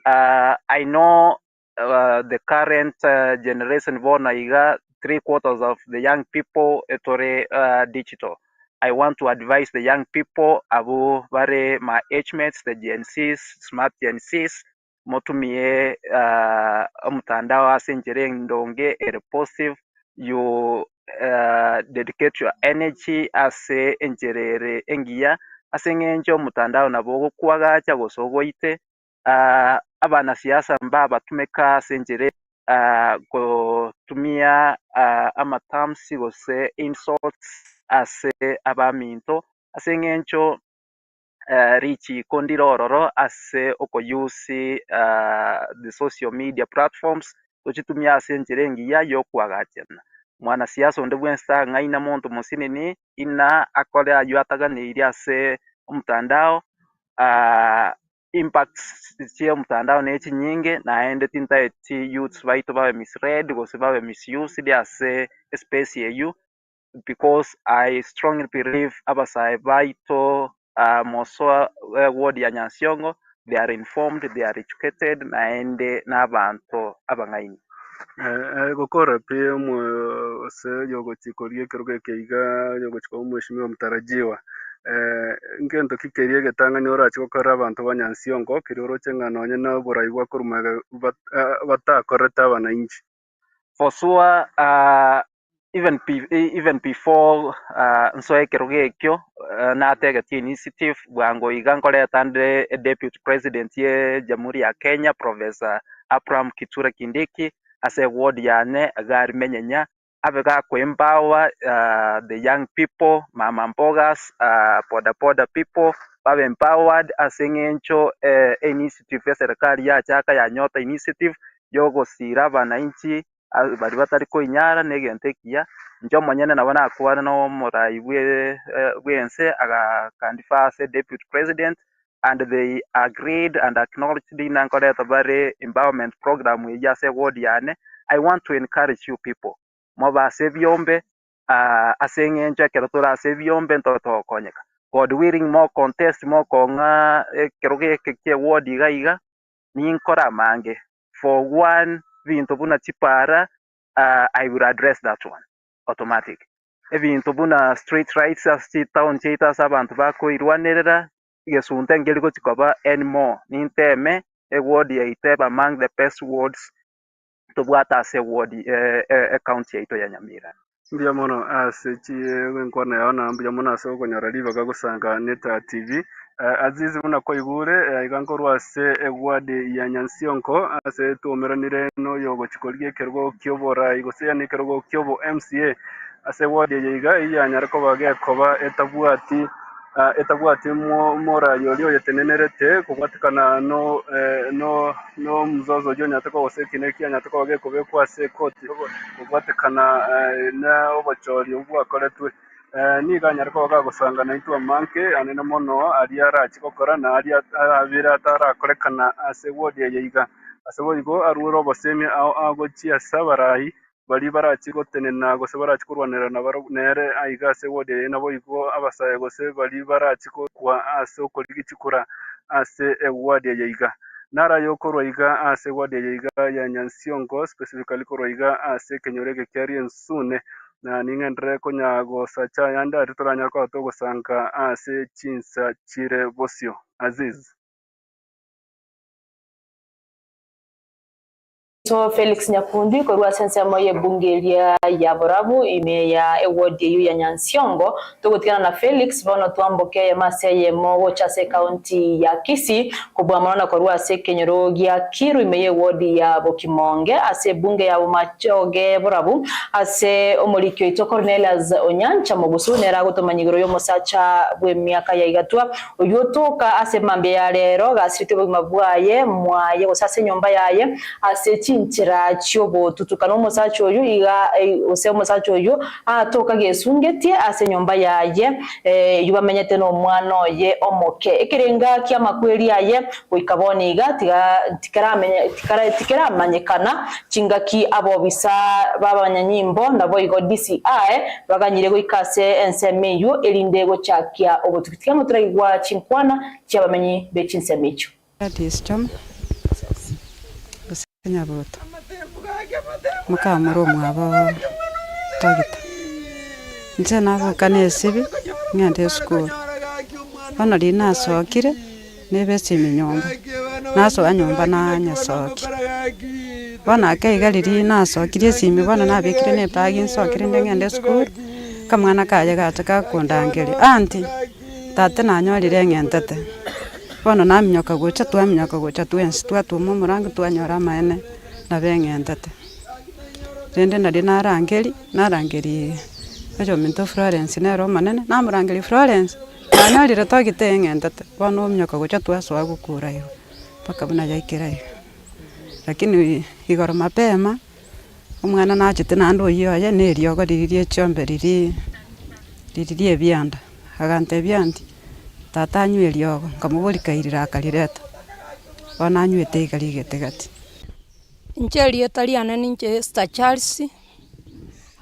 I know the current generation bono iga 3/4 of the young people etore digital. I want to advise the young people abo bare my age mates the Gen Zs, smart Gen Zs motumie omutandao ase enchera endonge ere positive. You dedicate your energy ase encherere engiya ase eng'encho omutandao nabo ogokwagacha gose ogoite abanasiasa mbabatumeka ase enchera gotumia amaterms gose insults ase abaminto ase eng'encho richiko ndirororo ase okoyusi the social media platforms tochitumia ase enchera engiya ya okwagachana mwanasiasa onde bwensi ang'aina monto mosinini ina akore aywo ataganirie ase omutandao impacts chia omutandao na echinyinge naende tintaeti youths baito babe misled gose babe misused ase space eywo because I strongly believe abasai baito moswa ward ya Nyansiongo, they are informed, they are educated naende n'abantu abangaini. Gukora pia se yogochikorie kiruge keiga yogochiko mheshimiwa mtarajiwa ngento kikerie getanga ni orachi gukora abantu banyansiongo kiroro chengano nyena buraigwa kurumaga batakoreta abananchi. For sure, even before nsoe kiruge ekyo nategetie initiative bwango iga nkoreta ande deputy president ye Jamhuri ya Kenya Professor Abraham Kithure Kindiki as a ward yane agari menyenya abega ko empower the young people, mama mbogas, boda people babe empowered asengencho initiative ya serikali ya chaka ya nyota initiative yogo sira bananchi bari batari ko inyara negentekia njo monyene nabona akwana no murai bwense aga kandifa as deputy president, and they agreed and acknowledged the nankoreta bare empowerment program ya se ward yane. I want to encourage you people moba sevyombe asengenje kerotora sevyombe ntoto konyeka god willing more contest more konga keroge ke ward iga ni nkora mange for one vinto buna chipara. I will address that one automatic ebintu buna street rights as town chita sabantu bako irwanerera gesunte ngeliko chikoba and more ninteme ward ya Iteba among the best wards tubwata ase ward county yaito ya Nyamira. Mbia mono asechi nkwana yaona mbia mono aso konyara liva gagusanga Neta TV. Azizi muna ko igure igankorwa ase ward ya Nyansiongo ase tuomeranire no yogo chikolie kergo kyobora igose yani kergo kyobo MCA ase ward ya iga iya nyarako bage koba etabwati mora yolio yetenenerete kubatikana no mzozo jo nyatako osekineki nyatako bage kobe kwa se koti kubatikana na obachori ubwa koletwe niga nyarako baga gusanga naitwa manke anene mono aliara chikokora na alia abira tara kolekana ase ward ya iga ase boigo aruro bosemi ago chia sabarai bali barachigotene na gose barachikurwanira na baro nere aiga se wode na boigo abasaye gose bali barachiko kwa ase okoligichikura ase wode yiga nara yokorwa iga ase wode yiga ya Nyansiongo specifically korwa iga ase kenyorege kyari ensune na ningendre konyago sacha yanda ritoranya ko atogosanga ase Chinsa chire bosio Aziz. So Felix Nyakundi korwa sense moye bungeria ya Borabu ime ya award yu ya Nyansiongo tugotikana na Felix bono tuamboke maseye mo chase county ya Kisii kubwa mwana korwa se kenyoro ya Kiru ime ya award ya Bokimonge ase bunge ya Umachoge Borabu ase omolikyo ito Cornelius Onyancha mogusu nera gutomanyigiro yo mosacha bwe miaka ya igatwa uyotoka ase mambe ya rero gasite bwe mabwaye mwaye gosase nyomba yaye ase nchira chyobo tutukana omusacho oyu iga ose omusacho oyu atoka gesungetie ase nyomba yaye yubamenyete no mwana oye omoke ekirenga kya makweri yaye goikaboni iga tikaramanyekana chingaki abo bisa babanyanyimbo nabo igo DCI baganyire goikase ensemeyu elindego chakia obutukitika muturagwa chinkwana cyabamenyi bechinsemecho Nyabuto mukamuro mwabo tagita nje nabo kanesibi ngende school bano lina sokire nebese minyomba naso anyomba na nyasoki bana kaigaliri nasokire simi bana nabekire ne bagi sokire ngende school kamwana kaje gataka kundangere anti tate nanyorire ngentete bono namnyoka gocha twensi twatuma murangi twanyora maene na bengentete rende nari narangeri ejo minto Florence nero manene namurangeri Florence nanyorire togite ngentete bono mnyoka gocha twasoa gukura yo paka buna yaikira yo lakini igoro mapema umwana nachite nando yoye neriogo riririe chombe riri ebyanda agante byandi tata anyweli yogo nkamubulika irira kalireta wana anywete ikarigete gati Ncheli etaliana ninche Star Charles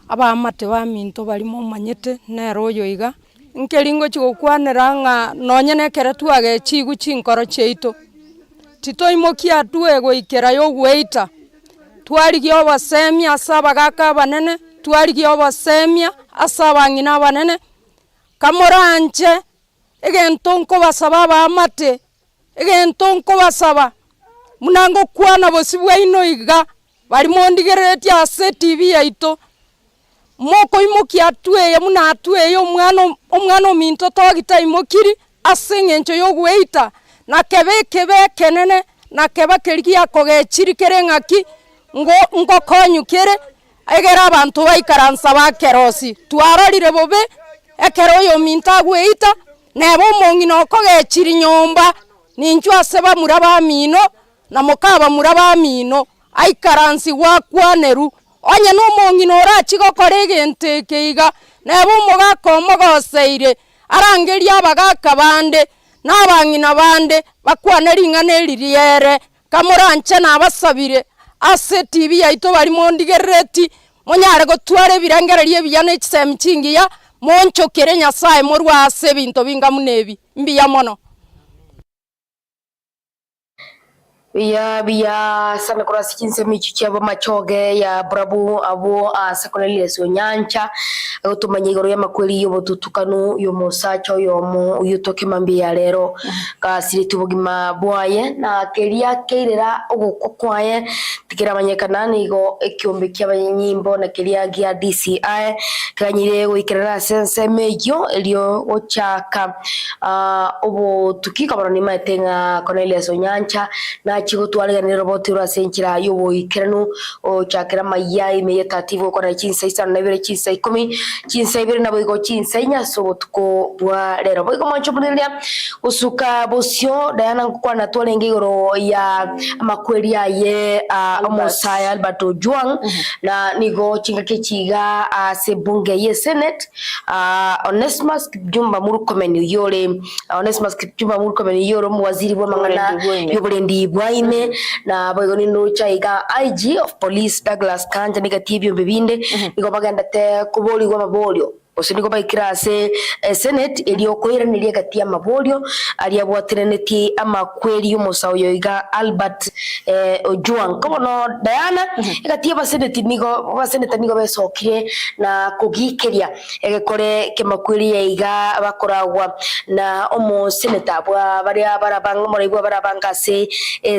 abamate baminto barimo manyete nero yoiga nkeringo chigokwanera nga nonye nekere tuage chigu chinkoro cheito titoimokia tuego ikera yo gweita twarigio basemia asaba gaka banene twarigio basemia asaba ngina banene kamoranche egentonko basaba bamate egentonko basaba munango kwana bosibwa ino iga bari mondigereti ase TV yaito moko imokia tueye muna tueye omwana ominto togita imokiri ase ngencho yo gweita na kebe kenene na keba kerigia kogechiri kerengaki ngo konyukere egera abantu baikaransa bakerosi twarorire bobe ekero yo minta gweita nebo mongino kogechiri nyomba ninchu aseba muraba mino na mokaba muraba mino aikaransi wakwaneru onye no mongino rachigo korege keiga nebo mogako mogoseire arangeria abagaka bande n'abangina bande bakwaneri nganeri riere kamoranche nabasabire ase TV yaito bari mondigereti monyare gotware birangererie biyane chisemchingiya monchokere nyasaye morwa ase binto bingamunebi mbiya mono Biya sana kurasi kinse michichi abo machoge ya brabu abo sekonali so nyancha utumanye igoro ya makweli yo botutukanu yo mosacho yo mo yutoke mambia rero ka siri tubugima bwaye na keria keirera ogokwaye tikira manyekana nigo ekiombe ky'abanyimbo na keria gia DCI kanyire wikirana sense mejo elio ochaka obo tukika baroni matenga Cornelius Onyancha na chigo twaliganira roboti urasenchira yobo ikeranu o chakira mayai meyetativo kora Chinsa Isano na Ibere Chinsa 10 Chinsa Ibere na boigo Chinsa inya so tuko bwa rero boigo mancho buliria usuka bosio dayana kwa na twalenge igoro ya makweli ye Omosaya Albert Ojwang na nigo chinga kechiga se bunge ye Senate Onesimus Kipchumba Murkomen yore Onesimus Kipchumba Murkomen yoro waziri wa mangana yobulendi bwaime na boigoni no chaiga IG of Police Douglas Kanja negative bebinde nigo baganda te kuboli gwa mabolio osiniko baikirase Senate elio koiraniria gati ya mabolio aria bwatiraneti amakweli y'umusawo yoiga Albert Ojwang kono Diana gati ya Senate nigo besokire na kugikeria egekore kemakweli yaiga bakoragwa na omo senator bwa baria barabanga moraigwa barabangase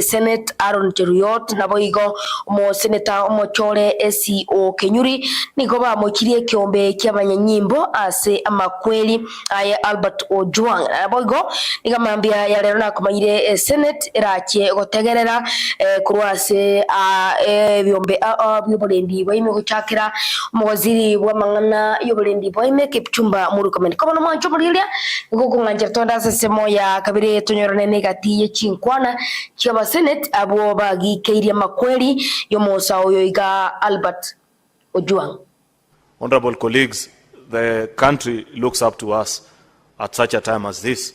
Senate Aaron Cheruyot na boigo omo senator omo chore SEO Kenyuri nigo bamokirie kiombe ky'abanyanyimbo ase amakweli aya Albert Ojwang boigo nigamambia ya rero nakomanyire Senate irachie gotegerera kurwase biombe byobulendi bwaime guchakira umwaziri wa mangana yobulendi bwaime Kipchumba Murkomen kono mwancho mulilia nigo kunganja tonda sesemo ya kabire tonyorane negati ye chinkwana chaba Senate abo bagi keiria makweli yomosawo yoiga Albert Ojwang. Honorable colleagues, the country looks up to us at such a time as this,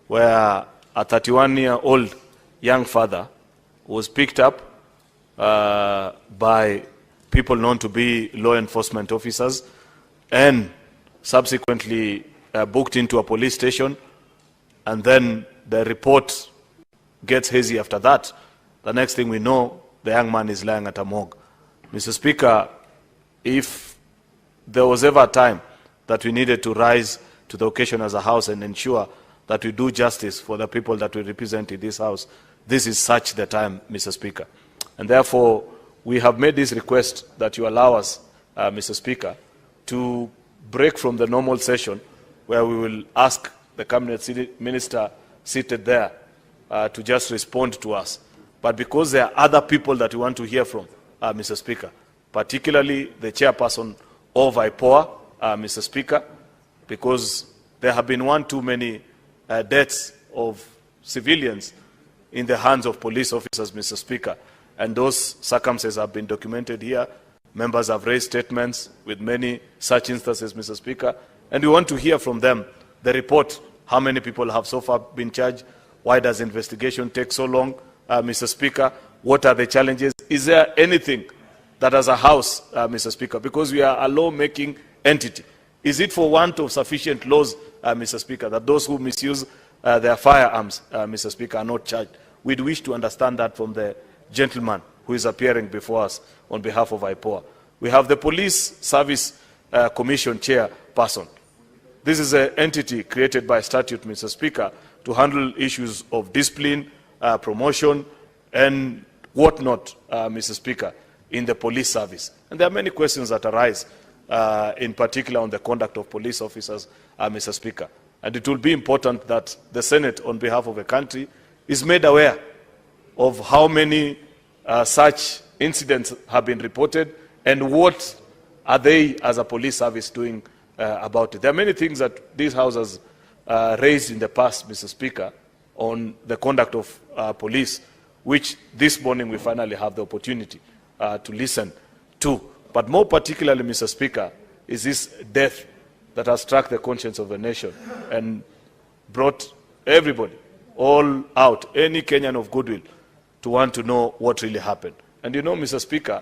where a 31-year-old young father was picked up by people known to be law enforcement officers and subsequently booked into a police station, and then the report gets hazy after that. The next thing we know, the young man is lying at a morgue. Mr. Speaker, if there was ever a time that we needed to rise to the occasion as a house and ensure that we do justice for the people that we represent in this house, this is such the time, Mr. Speaker. And therefore, we have made this request that you allow us, Mr. Speaker, to break from the normal session where we will ask the cabinet minister seated there to just respond to us. But because there are other people that we want to hear from, Mr. Speaker, particularly the chairperson of IPOA, Mr. Speaker, because there have been one too many deaths of civilians in the hands of police officers, Mr. Speaker, and those circumstances have been documented here. Members have raised statements with many such instances, Mr. Speaker, and we want to hear from them the report, how many people have so far been charged, why does investigation take so long, Mr. Speaker, what are the challenges, is there anything that as a House, Mr. Speaker, because we are a law-making entity, is it for want of sufficient laws, Mr. Speaker, that those who misuse their firearms, Mr. Speaker, are not charged? We'd wish to understand that from the gentleman who is appearing before us on behalf of IPOA. We have the Police Service Commission chairperson. This is an entity created by statute, Mr. Speaker, to handle issues of discipline, promotion, and whatnot, Mr. Speaker, in the police service. And there are many questions that arise, in particular on the conduct of police officers, Mr. Speaker. And it will be important that the Senate, on behalf of the country, is made aware of how many such incidents have been reported and what are they, as a police service, doing about it. There are many things that this House has raised in the past, Mr. Speaker, on the conduct of police, which this morning we finally have the opportunity to listen to. But more particularly, Mr. Speaker, is this death that has struck the conscience of the nation and brought everybody, all out, any Kenyan of goodwill, to want to know what really happened. And you know, Mr. Speaker,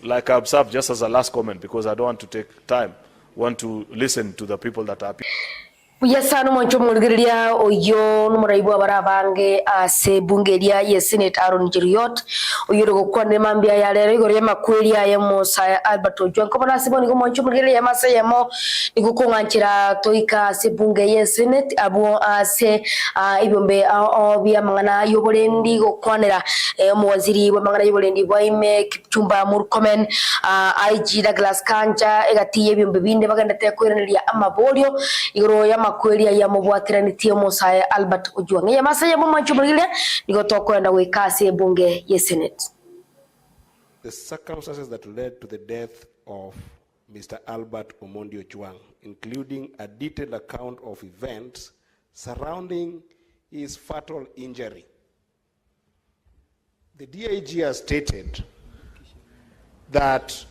like I observed just as a last comment, because I don't want to take time, want to listen to the people that are... Yasano mwancho mulgiriya oyo numuraibu abarabange ase bungeria ye Senate Aaron Jiriot oyo rogo kwande mambia ya lero igore makweria ya Musa Albert Ojwang kobana siboni ko mwancho mulgiriya masayemo igukonganchira toika ase bunge ye Senate abo ase ibombe obia mangana yobolendi gokwanera muwaziri wa mangana yobolendi Waime Kipchumba Murkomen IG Douglas Kanja egatiye ibombe binde baganda tekwereria amabolio igoro ya makweria ya mubwatiranitio Musa Albert Ojwang ya masaya mu manchumulile nigotokwenda wikasi bunge ye Senate. The circumstances that led to the death of Mr. Albert Omondi Ojwang, including a detailed account of events surrounding his fatal injury. The DIG has stated that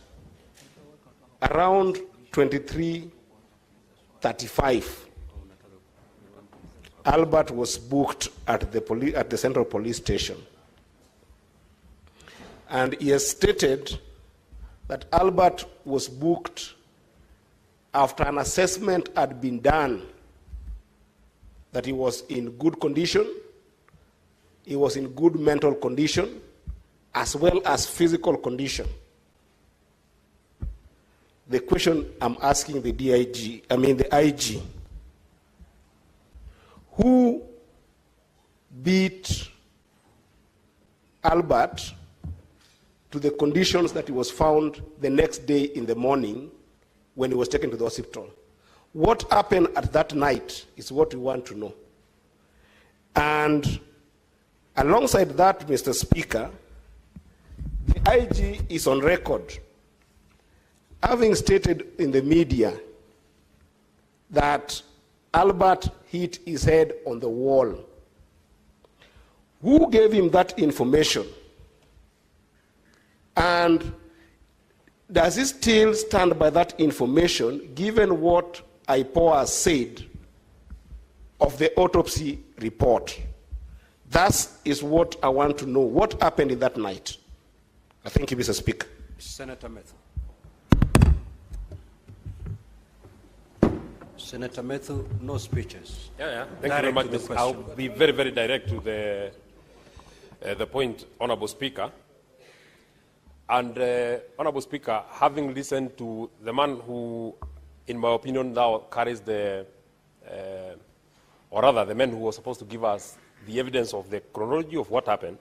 around 23:35 Albert was booked at the Central Police Station. And he has stated that Albert was booked after an assessment had been done that he was in good condition, he was in good mental condition, as well as physical condition. The question I'm asking the IG, who beat Albert to the conditions that he was found the next day in the morning when he was taken to the hospital? What happened at that night is what we want to know. And alongside that, Mr. Speaker, the IG is on record having stated in the media that Albert hit his head on the wall. Who gave him that information? And does he still stand by that information given what IPOA said of the autopsy report? That is what I want to know. What happened in that night? I thank you, Mr. Speaker. Senator Methu. Senator Methu, no speeches. Thank you very much. I'll be very, very direct to the point, Honorable Speaker. And Honorable Speaker, having listened to the man who, in my opinion, now carries the man who was supposed to give us the evidence of the chronology of what happened,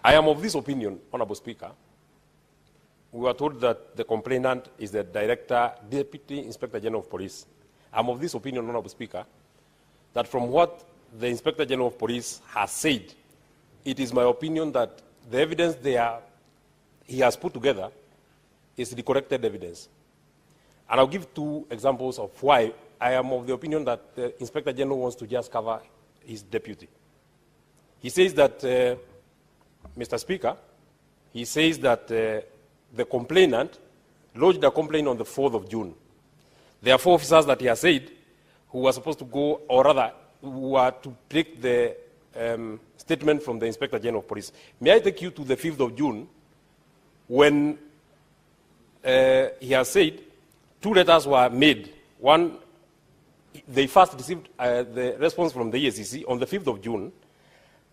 I am of this opinion, Honorable Speaker. We were told that the complainant is the Deputy Inspector General of Police. I'm of this opinion, Honorable Speaker, that from what the Inspector General of Police has said, it is my opinion that the evidence he has put together is the corrected evidence. And I'll give two examples of why I am of the opinion that the Inspector General wants to just cover his deputy. He says that, Mr. Speaker, he says that the complainant lodged a complaint on the 4th of June. There are 4 officers that he has said who were supposed to go, or rather, who are to take the statement from the Inspector General of Police. May I take you to the 5th of June, when he has said 2 letters were made. One, they first received the response from the EACC on the 5th of June.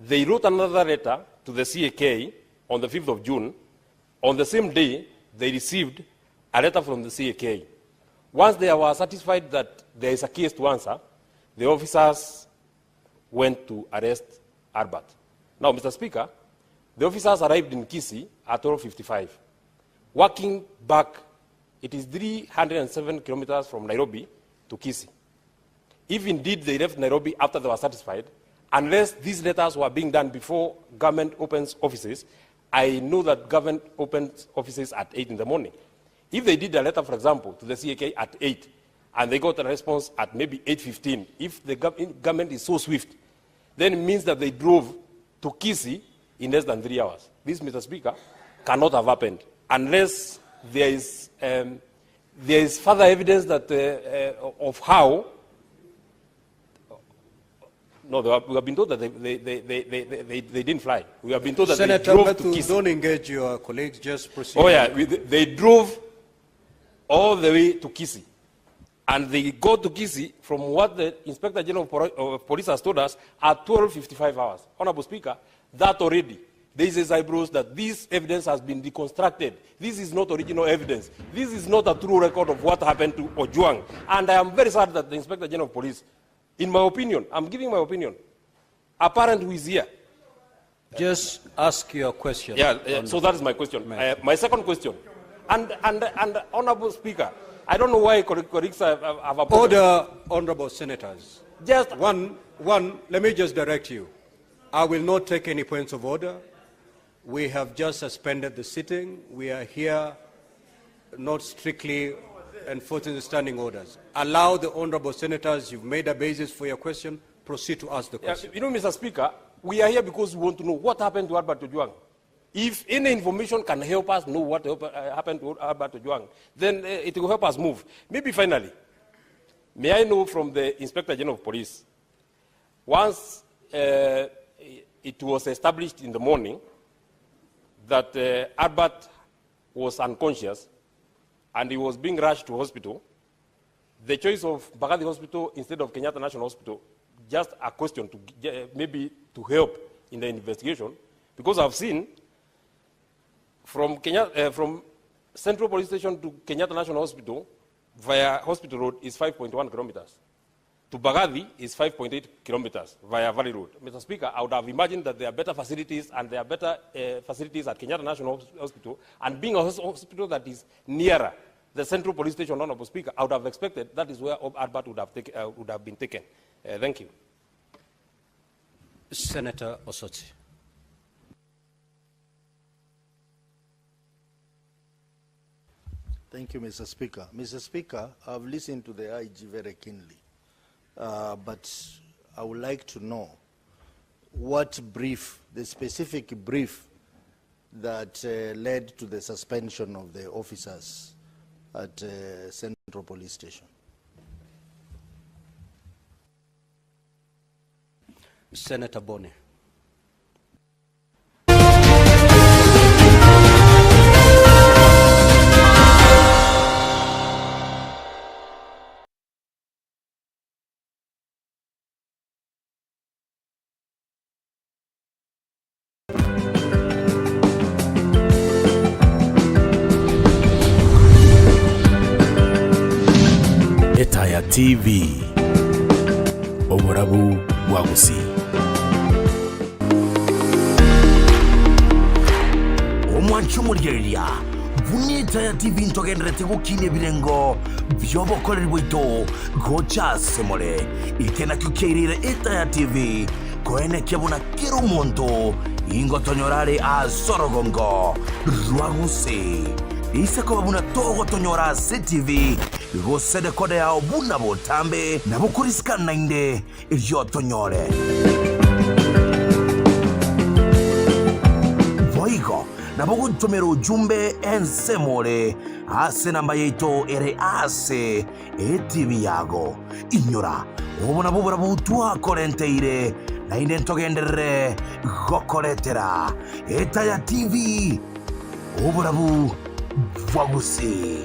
They wrote another letter to the CAK on the 5th of June. On the same day, they received a letter from the CAK. Once they were satisfied that there is a case to answer, the officers went to arrest Albert. Now, Mr. Speaker, the officers arrived in Kisii at 12:55. Walking back, it is 307 kilometers from Nairobi to Kisii. If indeed they left Nairobi after they were satisfied, unless these letters were being done before government opens offices, I know that government opens offices at 8 in the morning. If they did a letter, for example, to the CAK at 8, and they got a response at maybe 8:15, if the government is so swift, then it means that they drove to Kisii in less than 3 hours. This, Mr. Speaker, cannot have happened unless there is further evidence that of how. No, we have been told that they didn't fly. We have been told that Senator they drove Matthew, to Kisii. don't engage your colleagues, just proceed. Oh yeah, they drove all the way to Kisii. And they go to Kisii from what the Inspector General of Police has told us at 12:55 hours. Honorable Speaker, that already, there is eyebrows that this evidence has been deconstructed. This is not original evidence. This is not a true record of what happened to Ojwang. And I am very sad that the Inspector General of Police, in my opinion, I'm giving my opinion, a parent who is here. Just ask your question. Yeah, so that is my question. My second question. And Honorable Speaker, I don't know why colleagues have a problem. Order, honorable senators. Just one, let me just direct you. I will not take any points of order. We have just suspended the sitting. We are here not strictly enforcing the standing orders. Allow the honorable senators, you've made a basis for your question, proceed to ask the question. You know, Mr. Speaker, we are here because we want to know what happened to Albert Ojwang. If any information can help us know what happened to Albert Ojwang, then it will help us move. Maybe finally, may I know from the Inspector General of Police, once it was established in the morning that Albert was unconscious and he was being rushed to hospital, the choice of Mbagathi Hospital instead of Kenyatta National Hospital, just a question to maybe to help in the investigation, because I've seen from Central Police Station to Kenyatta National Hospital via Hospital Road is 5.1 kilometers. To Mbagathi is 5.8 kilometers via Valley Road. Mr. Speaker, I would have imagined that there are better facilities and there are better facilities at Kenyatta National Hospital, and being a hospital that is nearer the Central Police Station, Honorable Speaker, I would have expected that is where Albert would have been taken. Thank you. Senator Osotsi. Thank you, Mr. Speaker. Mr. Speaker, I've listened to the IG very keenly, but I would like to know what brief, the specific brief that led to the suspension of the officers at Central Police Station. Senator Boni. Etaya TV Omurabu Wagusi Omwanchumuriria Vuni Etaya TV ntogendrete gukine birengo byobokorerwa ito gocha semole ikena kukirire Etaya TV koene kebuna kirumonto ingotonyorare a sorogongo Rwagusi Isako babuna togo tonyora CTV Gosede kode ya obuna botambe na bukurisika nainde ilyo tonyore Voigo na buku tomero ujumbe ensemole Ase namba yeito ere ase ETV yago Inyora Obuna bubura butua korenteire Na ine ntogendere gokoretera Etaya TV oburabu bwaguse.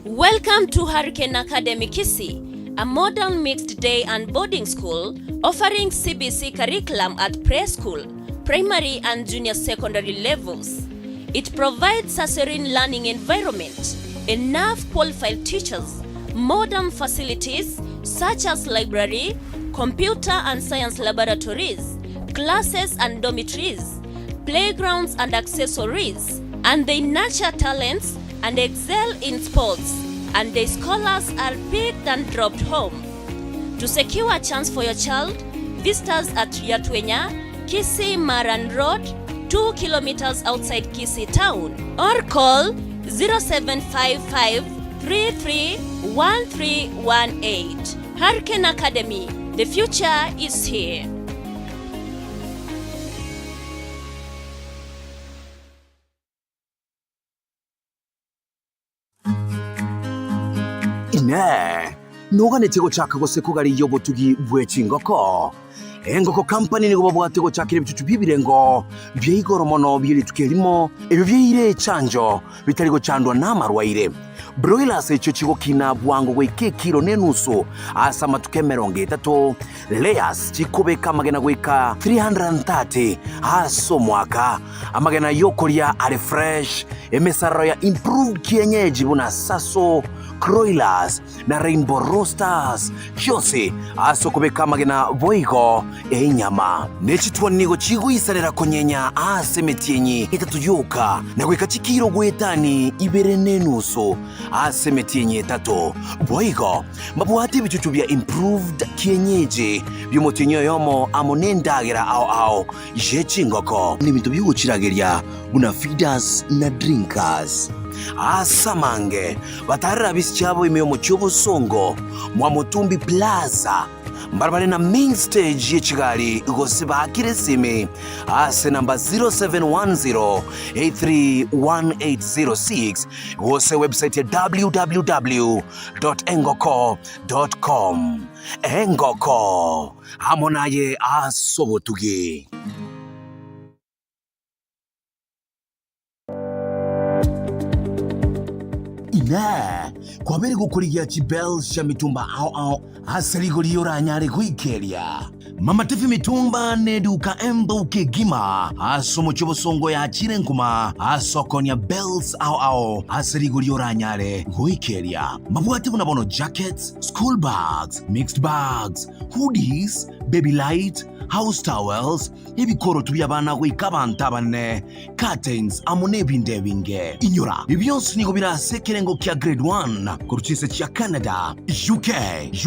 Welcome to Hurricane Academy Kisii, a modern mixed day and boarding school offering CBC curriculum at preschool, primary and junior secondary levels. It provides a serene learning environment, enough qualified teachers, modern facilities such as library, computer and science laboratories, classes and dormitories, playgrounds and accessories, and they nurture talents and excel in sports, and their scholars are picked and dropped home. To secure a chance for your child, visit us at Yatwenya, Kisii Maran Road, 2 kilometers outside Kisii town, or call 0755 331318. Hurricane Academy, the future is here. Ine nogane tego chaka gose kugari yobo tugi bwechingoko engoko company ni gobo tego chakire bicucu bibirengo byigoro mono biri tukelimo ebyo byire chanjo bitari go chandwa n'amarwaire broilers echo kigo kina bwango gweke kilo nenusu asa matuke 30 layers chikobeka magena gweka 330 aso mwaka amagena yokoria are fresh emesaro ya improve kienyeji buna saso Croilers na Rainbow Roasters cyose asokobeka magena boigo enyama nechitwa nigo chiguisanira konyenya asemetienyi itatuyoka na gweka chikiro gwetani Ibere nenuso asemetienyi 3 boigo mabwate bicucu bya improved kienyeji byomotenyo yomo amonendagira ao jechingoko nibintu byugucirageria buna feeders na drinkers asamange batarira bisichabo imeyo muchobo songo mwa Mutumbi Plaza mbarabara na main stage yechigali gose bakiresime ase namba 0710831806 gose website ya www.engoko.com. Engoko amonaye asobotuge. Ina kwa bere gukurigia chibels cha mitumba ao asaligo lioranyare kuikeria mama tefi mitumba neduka embo kegima asomo chobo songo ya chirenkuma asokonya bells ao asaligo lioranyare kuikeria mabwate bunabono jackets, school bags, mixed bags, hoodies, baby light, house towels, ibikoro tubyabana gwikabanta bane, curtains amone bindebinge inyura ibyonse nigo birasekerengo kya grade 1 kuruchise cha Canada, UK,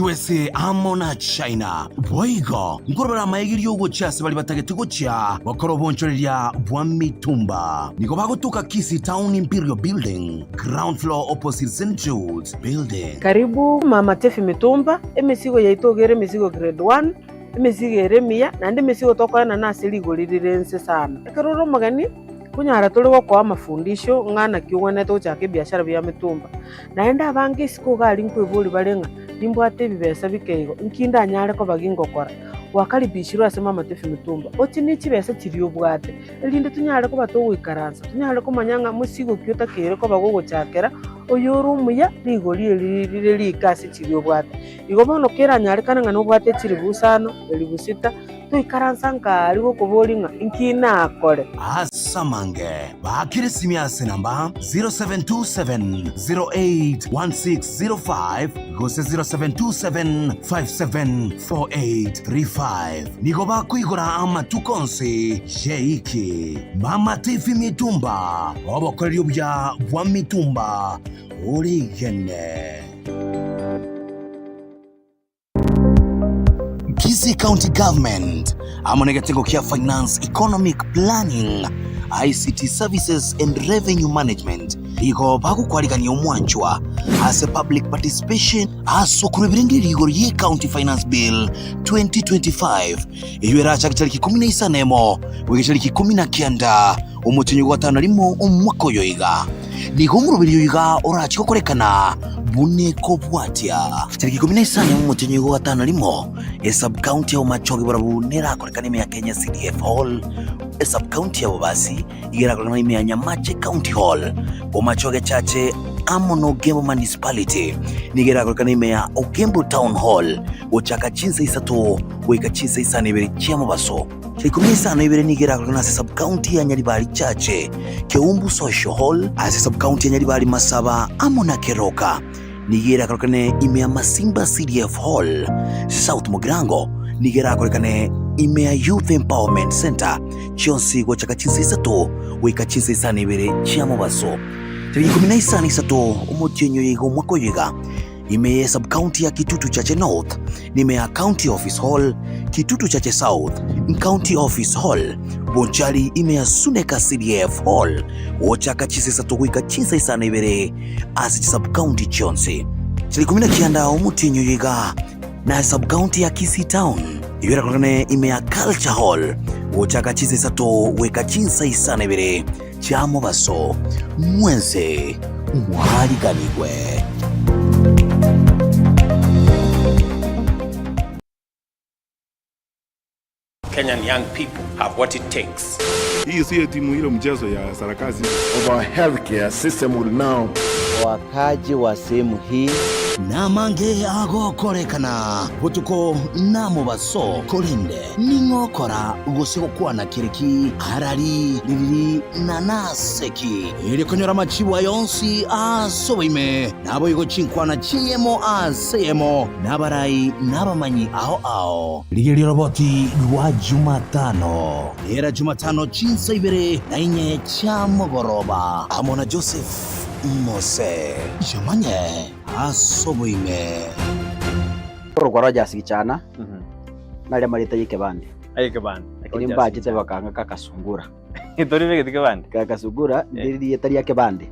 USA amona China boigo ngorobara mayigiri yogo cyase bali batagetigo cya bakorobonchoreria bwa mitumba nigo bagotuka Kisii Town Imperial Building ground floor opposite St. Jude's Building. Karibu mama tefi mitumba emisigo yaitogere misigo grade 1 emisigo remia na ndi misigo tokwana na siligo lirirense sana ekaroro magani kunyara toligo kwa mafundisho ngana kiwone to chake biashara bya mitumba naenda bangi siko gali nkwibuli balenga nimbwate bibesa bikeigo nkinda nyare ko bagingokora wakalibishirwa asema matefi mitumba otini chibesa kiriyo bwate elinde tunyare ko batowikaransa tunyare ko manyanga musigo kyota kere ko bagogo chakera oyurumuya ligoli lili kasi kiriyo bwate igobono kera nyare kana ngano bwate kiri busano elibusita tuikaransa ngaligo kobolinga inkina akore asamange bakirisimi ase namba 0727081605 gose 0727574835 nigo bakwigora amatukonse sheiki mama tefi mitumba obokorero bya bwa mitumba urigene CBC County Government amone kitengo kia Finance Economic Planning, ICT Services and Revenue Management iko bakukwalikania omwanchwa as a public participation asokurebirengerera igoro ye County Finance Bill 2025 iywera chakitari 15 wigitari 19 omutinyo gwa 5 limo omwaka oyoiga nigo murubiri yoiga orachiko korekana buneko bwatia tariki 15 omutinyo gwa 5 limo sub county ya Omachoge borabu nera korekana ime ya Kenya CDF Hall sub county ya Bobasi igera korekana ime ya Nyamache County Hall Omachoge chache Amono Ogembo Municipality nigera korekana ime ya Ogembo Town Hall Etaya Chinsa Isano weka Chinsa Isano Ibere chiamo baso Chikumisa na Ibere nigera korekana sub county ya Nyaribari chache Keumbu Social Hall as sub county ya Nyaribari Masaba Amona Keroka nigera korekana ime ya Masimba CDF Hall South Mogrango nigera korekana ime ya Youth Empowerment Center Chionsi go chaka Chinsa Isano weka Chinsa Isano Ibere chiamo baso Tariki 13 omutinyo yigo mwako yiga ime sub county ya Kitutu Chache North nime ya County Office Hall Kitutu Chache South County Office Hall Bonchari ime ya Suneka CDF Hall ochaka Chinsa Isano wika Chinsa Isano Ibere as sub county Chionsi Tariki 19 omutinyo yiga na sub county ya Kisii Town iwera korekane ime ya Culture Hall ochaka Chinsa Isano weka Chinsa Isano Ibere chiamo baso mwense mwari kanigwe Kenyan young people have what it takes. Hii sio timu ile mchezo ya sarakasi. Our healthcare system will now. Wakaji wa sehemu hii na mange ago korekana butuko namo baso kolinde ningokora gusiko kwana kiriki harari lili nanaseki ili konyora machiwa yonsi asoime nabo yigo chinkwana chiemo asemo nabarai nabamanyi ao ligeli roboti lwa Jumatano era Jumatano Chinsa Ibere na inye cha mogoroba Amona Joseph Mose Jamanye asoboime Rugwara jasichana nali marita yikebandi ayikebandi lakini mbajite bakanga kakasungura itori bege kebandi kakasungura ndiri yetari yakebandi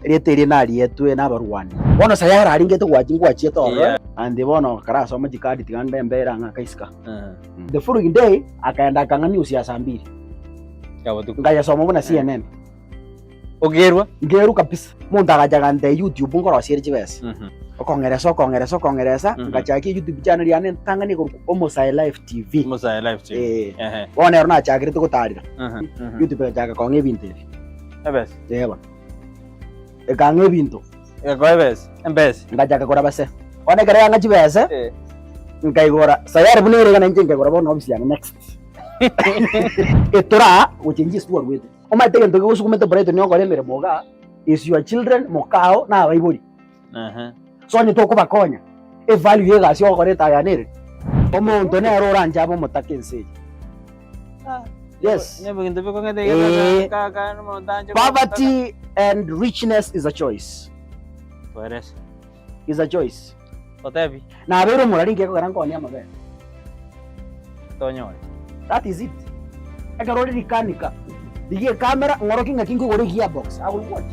rieteri nali yetwe nabarwani bono sayara aringete gwajingwa chieto ande bono karaso majikadi tiganda mbera nga kaiska the following day akaenda kangani usia saa 2 ngaya somo bona CNN ogerwa ngeru kabisa mundu akajaga nde YouTube ngoro sirije bese okongeresa ngachaki YouTube channel yane tangani ko Omosai Live TV wona rona chakire to kutarira YouTube chaka konge binte ebes yeba ekange binto ebes embes ngachaka kora base wona kare yanga chibese ngaigora sayari bunere kana nje ngaigora bono obisiana next etora uchinji stuwa wete omatege ntoke gusukumete bright nyongo remere moga is your children mokao na baibori so ni toko bakonya e value yega sio koreta yanere omuntu ne aroranja abo mutakense yes poverty and richness is a choice is a choice otebi na bero muraringe ko garankonya mabe tonyore that is it agarori dikanika digie camera ngoroki ngakingo gore gearbox I will watch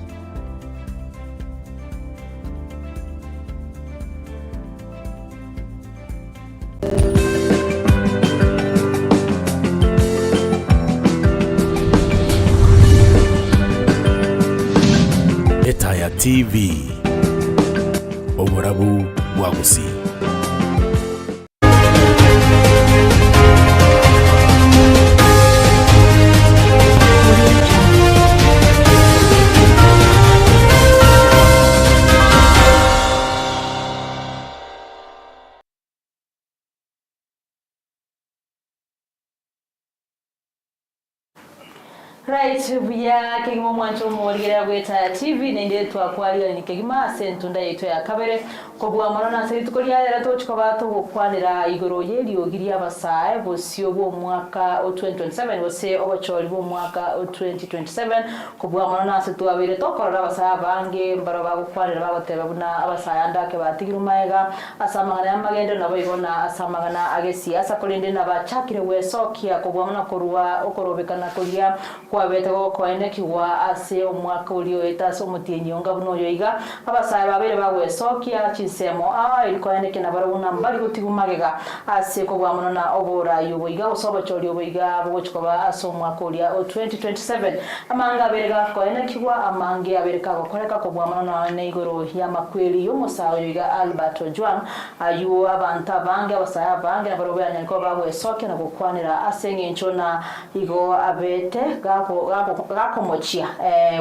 Etaya TV Oborabu Wagusi Right, buya kigimo mwancho mwogera gweta TV nende twakwalira ni kigima sentunda yetu ya kabere kobwa marona seri tukolia rero tuchikoba tugukwanira igoro yeli ogiria basae bosio bo mwaka o 2027 bose obachori bo mwaka o 2027 kobwa marona se tuabire tokorora basae bange mbaro bagukwanira bagoteba buna abasae andake batigiru maega asamagana amagendo nabo ibona asamagana agesiasa kolinde nabachakire wesokia kobwa mona korwa okorobekana kolia kwa betego koene kiwa ase omwaka ulio etaso mutienyo buno yoiga abasaye babere bagwesokia chisemo ilikoene kina barabuna mbali gutigumagega ase ko bwamuno na obora yuboiga osoba choli oboiga bochikoba aso omwaka ulio 2027 amanga berega koene kiwa amange abereka gokoreka ko bwamuno na neigoro ya makweli yo musawo yoiga Albert Ojwang ayu abanta bange abasaye bange na barobanya ko bagwesokia na gukwanira ase ngencho na igo abete gakomochia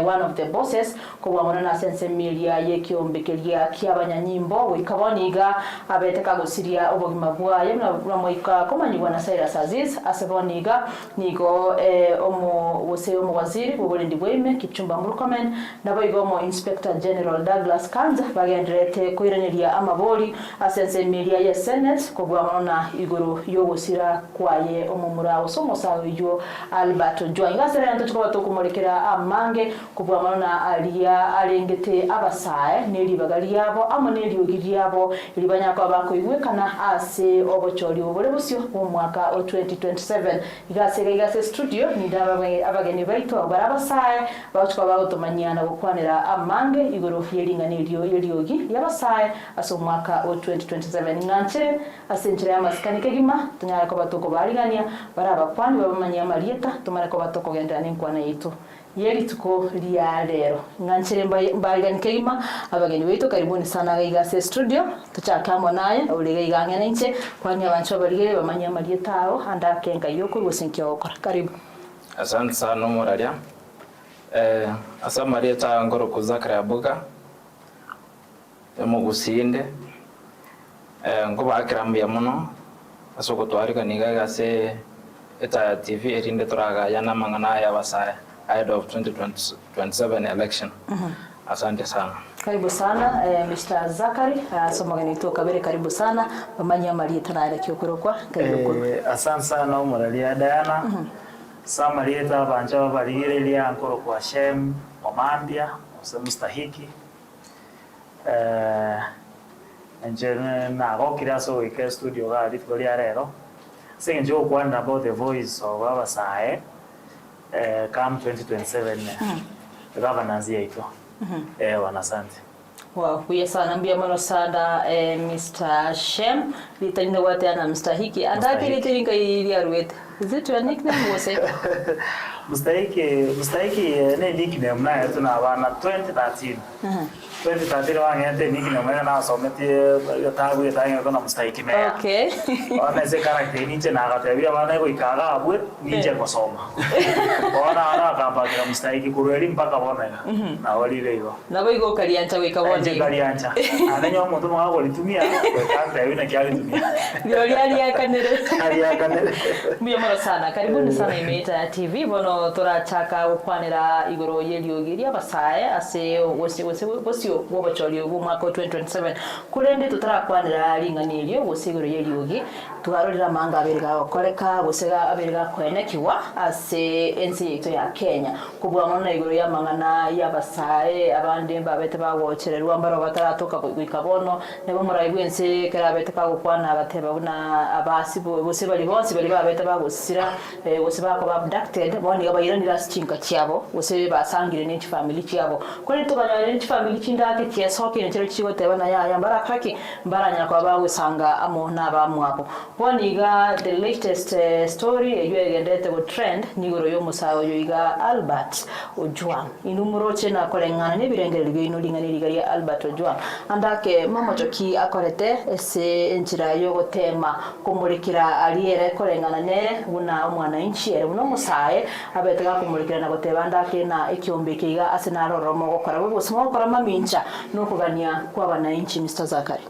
one of the bosses kwa mwana na sense milia yekiombekelia kiabanyanyimbo wikaboniga abeteka gusiria obogima bwaye na moika komanyibwa na Cyrus Aziz aseboniga nigo omo wose omo waziri bobulindi bweme Kipchumba Murkomen nabo igomo Inspector General Douglas Kanza bagendrete kuireneria amaboli asense milia ye Senate kwa mwana igoro yogosira kwaye omo murao somo sawo yo Albert Ojwang serento chikoba tokumolekera amange kubwa marona alia alengete abasae nelibagali yabo amo neliogiri yabo libanya kwa bako igwekana ase obocholi obole busyo mu mwaka o 2027 igase studio ndaba abageni baito abarabasae bachwa bagotomanyana gukwanira amange igoro yelinganiryo yeliogi yabasae aso mwaka o 2027 nganche asenjere amaskani kegima tunyara ko batoko barigania baraba kwani babamanya marieta tumara ko batoko genda ninkwana yitu yeri tuko lia lero nganchere mbaigani keima abageni wetu karibuni sana gaigase studio tuchakamo naye ulige igangene nche kwani abancho barigere bamanya marietao anda kenga yoko gosenkyo okora karibu. Asante sana moralia asa marieta ngoro kuzakara yabuga emugusinde ngoba akirambiya muno asoko twarika nigagase Etaya TV erinde turaga yana mangana ya basaye ahead of 2027 election. Asante sana. Karibu sana Mr. Zakari somagani to kabere karibu sana bamanya marieta na ile kwa karibu. Asante sana umuralia Diana. Sa marieta banja barigire lia nkoro kwa Shem Omambia mustahiki njene na gokira so wike studio ga litgoli arero sing jo kwanda about the voice of abasae come 2027 governance yetu wanasante. Wow, kuya sana mbia mano sana Mr. Shem litalinde wate ana mstahiki andake litiringa ili aruete. Is it your nickname was it? Mustahiki ne nickname na yetu na wana 2013. 2013 wangete nickname na someti yotabu yatanga kona mustahiki me. Okay. Wana se character ninje na gatebia wana ko ikaga abwe ninje kosoma. Wana kamba kila mustahiki kureli mpaka bonega. Na walile hiyo. Na boigo kaliancha wikabonde. Kaliancha. Ananyo muntu mwa litumia kwekanda yuna kialitumia. Ndio yakanere. Yakanere. Mara sana karibuni sana Etaya TV bono turachaka ukwanira igoro yeliogiria basaye ase wosio wobacholi mwaka 2027 kurende tutarakwanira ringaniryo wosigoro yeliogi tuharorira manga aberega okoreka wosega aberega kwenekiwa ase ensi yetu ya Kenya kubwa mona igoro ya mangana ya basaye abandi babete bawochererwa mbaro bataratoka kwikabono nebo murayibwense karabete kagukwana bateba buna abasibo bose bali bonse bali babete bagusira wose bako abducted boni gabayiranira sichinka cyabo wose basangire n'iki family cyabo kuri tuganya n'iki family cyindake cyesoke n'ikiro cyigoteba na ya mbarakaki mbaranya kwa bagusanga amona bamwabo boni ga the latest story eyogendete go trend nigoro yo musawo yoiga Albert Ojwang inumuroche na kolengana n'ibirengere byo linganira ya Albert Ojwang andake mamojoki akorete ese enjira yo gotema kumurikira aliere kolengana nere una mwana inchi ere uno musaye abetega kumurikira na gotebanda kena ekiombekeiga asenaro romo gokora bose mo gokora mamincha no kugania kwa bana inchi Mr. Zakari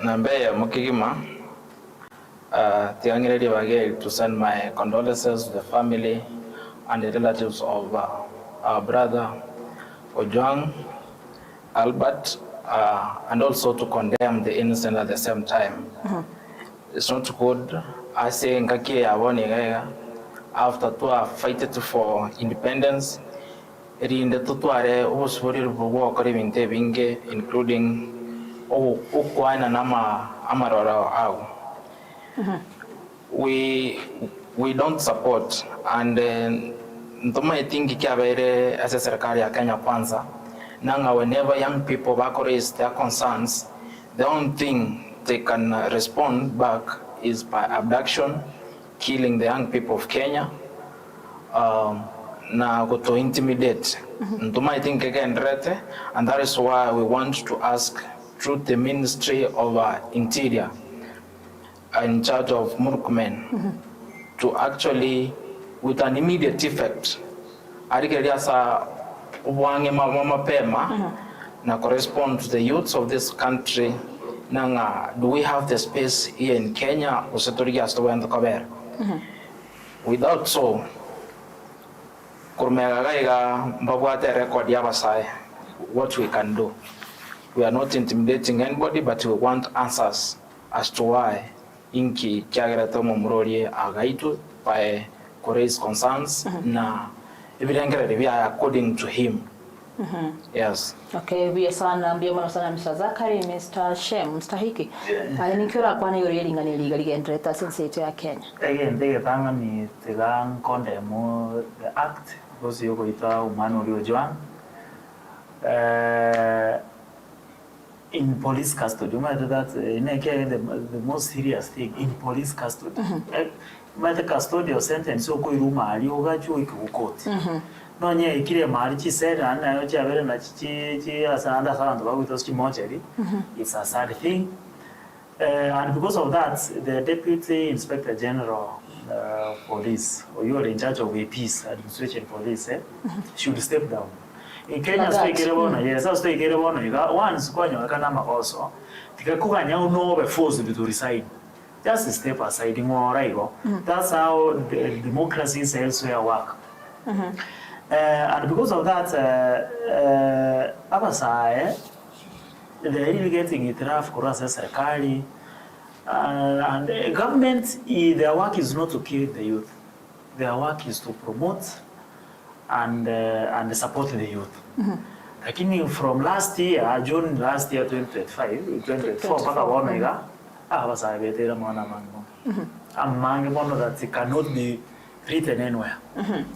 nambe ya mukigima tiangireli bage to send my condolences to the family and the relatives of our brother Ojwang, Albert, and also to condemn the innocent at the same time. It's not good. I say after to fight for independence, including we don't support, and I think as a serikali ya Kenya kwanza nanga whenever young people back raise their concerns, the only thing they can respond back is by abduction, killing the young people of Kenya, na to intimidate. I think again, and that is why we want to ask through the Ministry of Interior in charge of Murkomen to actually, with an immediate effect, na correspond to the youths of this country. Do we have the space here in Kenya? Without so, what we can do. We are not intimidating anybody, but we want answers as to why Inki Kiagaratomo Murori Agaitu by raise concerns na evidently according to him. Yes. Okay, we are sana mbia sana Mr. Zakari, Mr. Shem, Mr. Hiki. Nikiwa kwa ni yori ngani liga entreta sense ya Kenya. Again, they tanga ni tegang condemn the act because you go ita umano Ojwang. In police custody, you might that the most serious thing in police custody. Might the custodial sentence so go ruma yoga joy court. No, yeah, ikire marichi said, and I know Javel and Chi as another sound about those Chimocheri. It's a sad thing. And because of that, the Deputy Inspector General Police, or you are in charge of APs, Administration Police, should step down. In Kenya, stay Kiribona, yes, I'll stay Kiribona. You got once, Kanama also. Tikakuka no forced to resign. Just step aside, that's how the democracy elsewhere work. And because of that, Abasai, they're really getting it rough, Kurasa Serikali, and the government, their work is not to kill the youth. Their work is to promote and support the youth. Lakini from last year, June last year, 2024, paka wamega, Abasai betera mwana mango. Among one that cannot be written anywhere.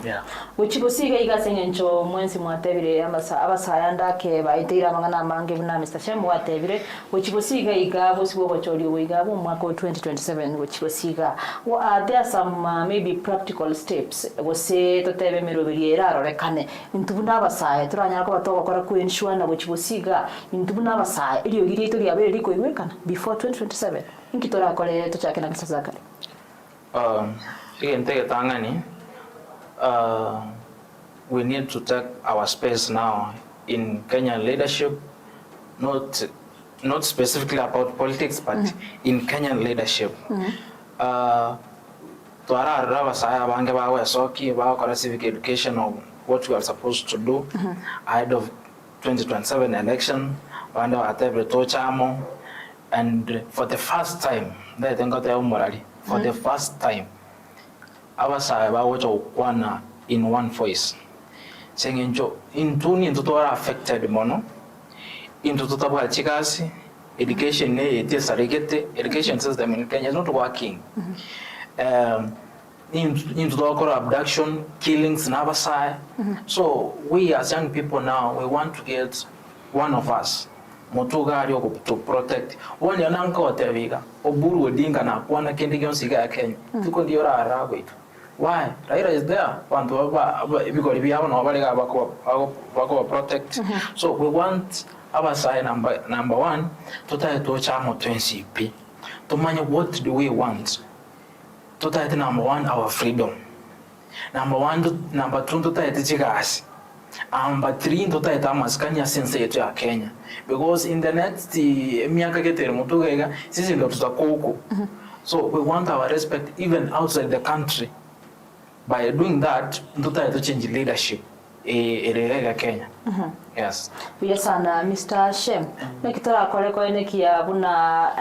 Yeah. Uchibusiga igasenye ncho mwensi mwatebire abasaya ndake baitira mangana mange na Mr. Shem watebire uchibusiga iga bosibo bochori wiga mu mwaka 2027 uchibusiga there are some maybe practical steps wose totebe mirobiriera rorekane intubuna abasaya turanya ko batoka kora ku ensure na uchibusiga intubuna abasaya iliyo giri to yabe liko iwekana before 2027 inkitora kole to chake na Mr. Zakari. We need to take our space now in Kenyan leadership, not specifically about politics, but in Kenyan leadership. Civic education of what we are supposed to do ahead of 2027 election, and for the first time, for the first time, abasaya bawocha ukwana in one voice saying intuni ntutora affected mono into tutabwa chikasi education education system in Kenya is not working. Into the abduction, killings in abasaya. So we as young people now, we want to get one of us to protect one yananka wateviga oburu odinga na kwana kendi gyonsiga ya Kenya tuko ndio rara kwetu. Why? Raila is there. Because we have no protect. So we want our side number one to try to chamo 20p. To manage what do we want? To try to number one our freedom. Number two to try to chigas. Number three to try to maskanya sense yetu ya Kenya. Because in the next miaka ketero mutugega sisi ndo tutakoko. So we want our respect even outside the country. by doing that ntuta to change leadership irega Kenya. Yes. Yes, sana Mr. Shem. Nekitara kore ko nekia buna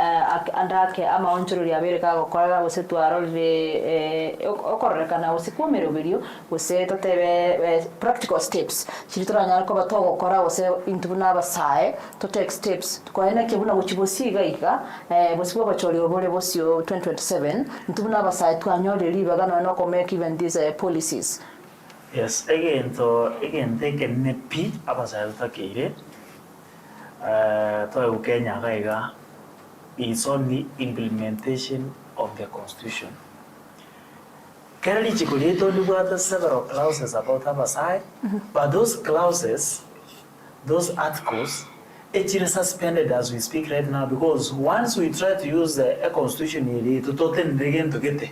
andake ama onchuru ya bere ka gukora gose twarore okoreka na usikwomero video gose totebe practical steps chiritora nyara ko batogo gukora gose intubuna basae to take steps ko nekia buna guchibosiga ika bosibwo bachori obore bosio 2027 intubuna basae twanyore libaga no ko make even these policies. Yes, again, they can nepi abasaya takire. To Kenya kaiga is only implementation of the constitution. Kerali chikulito lugata several clauses about abasaya, but those clauses, those articles, it is suspended as we speak right now because once we try to use the constitution to toten again to get it,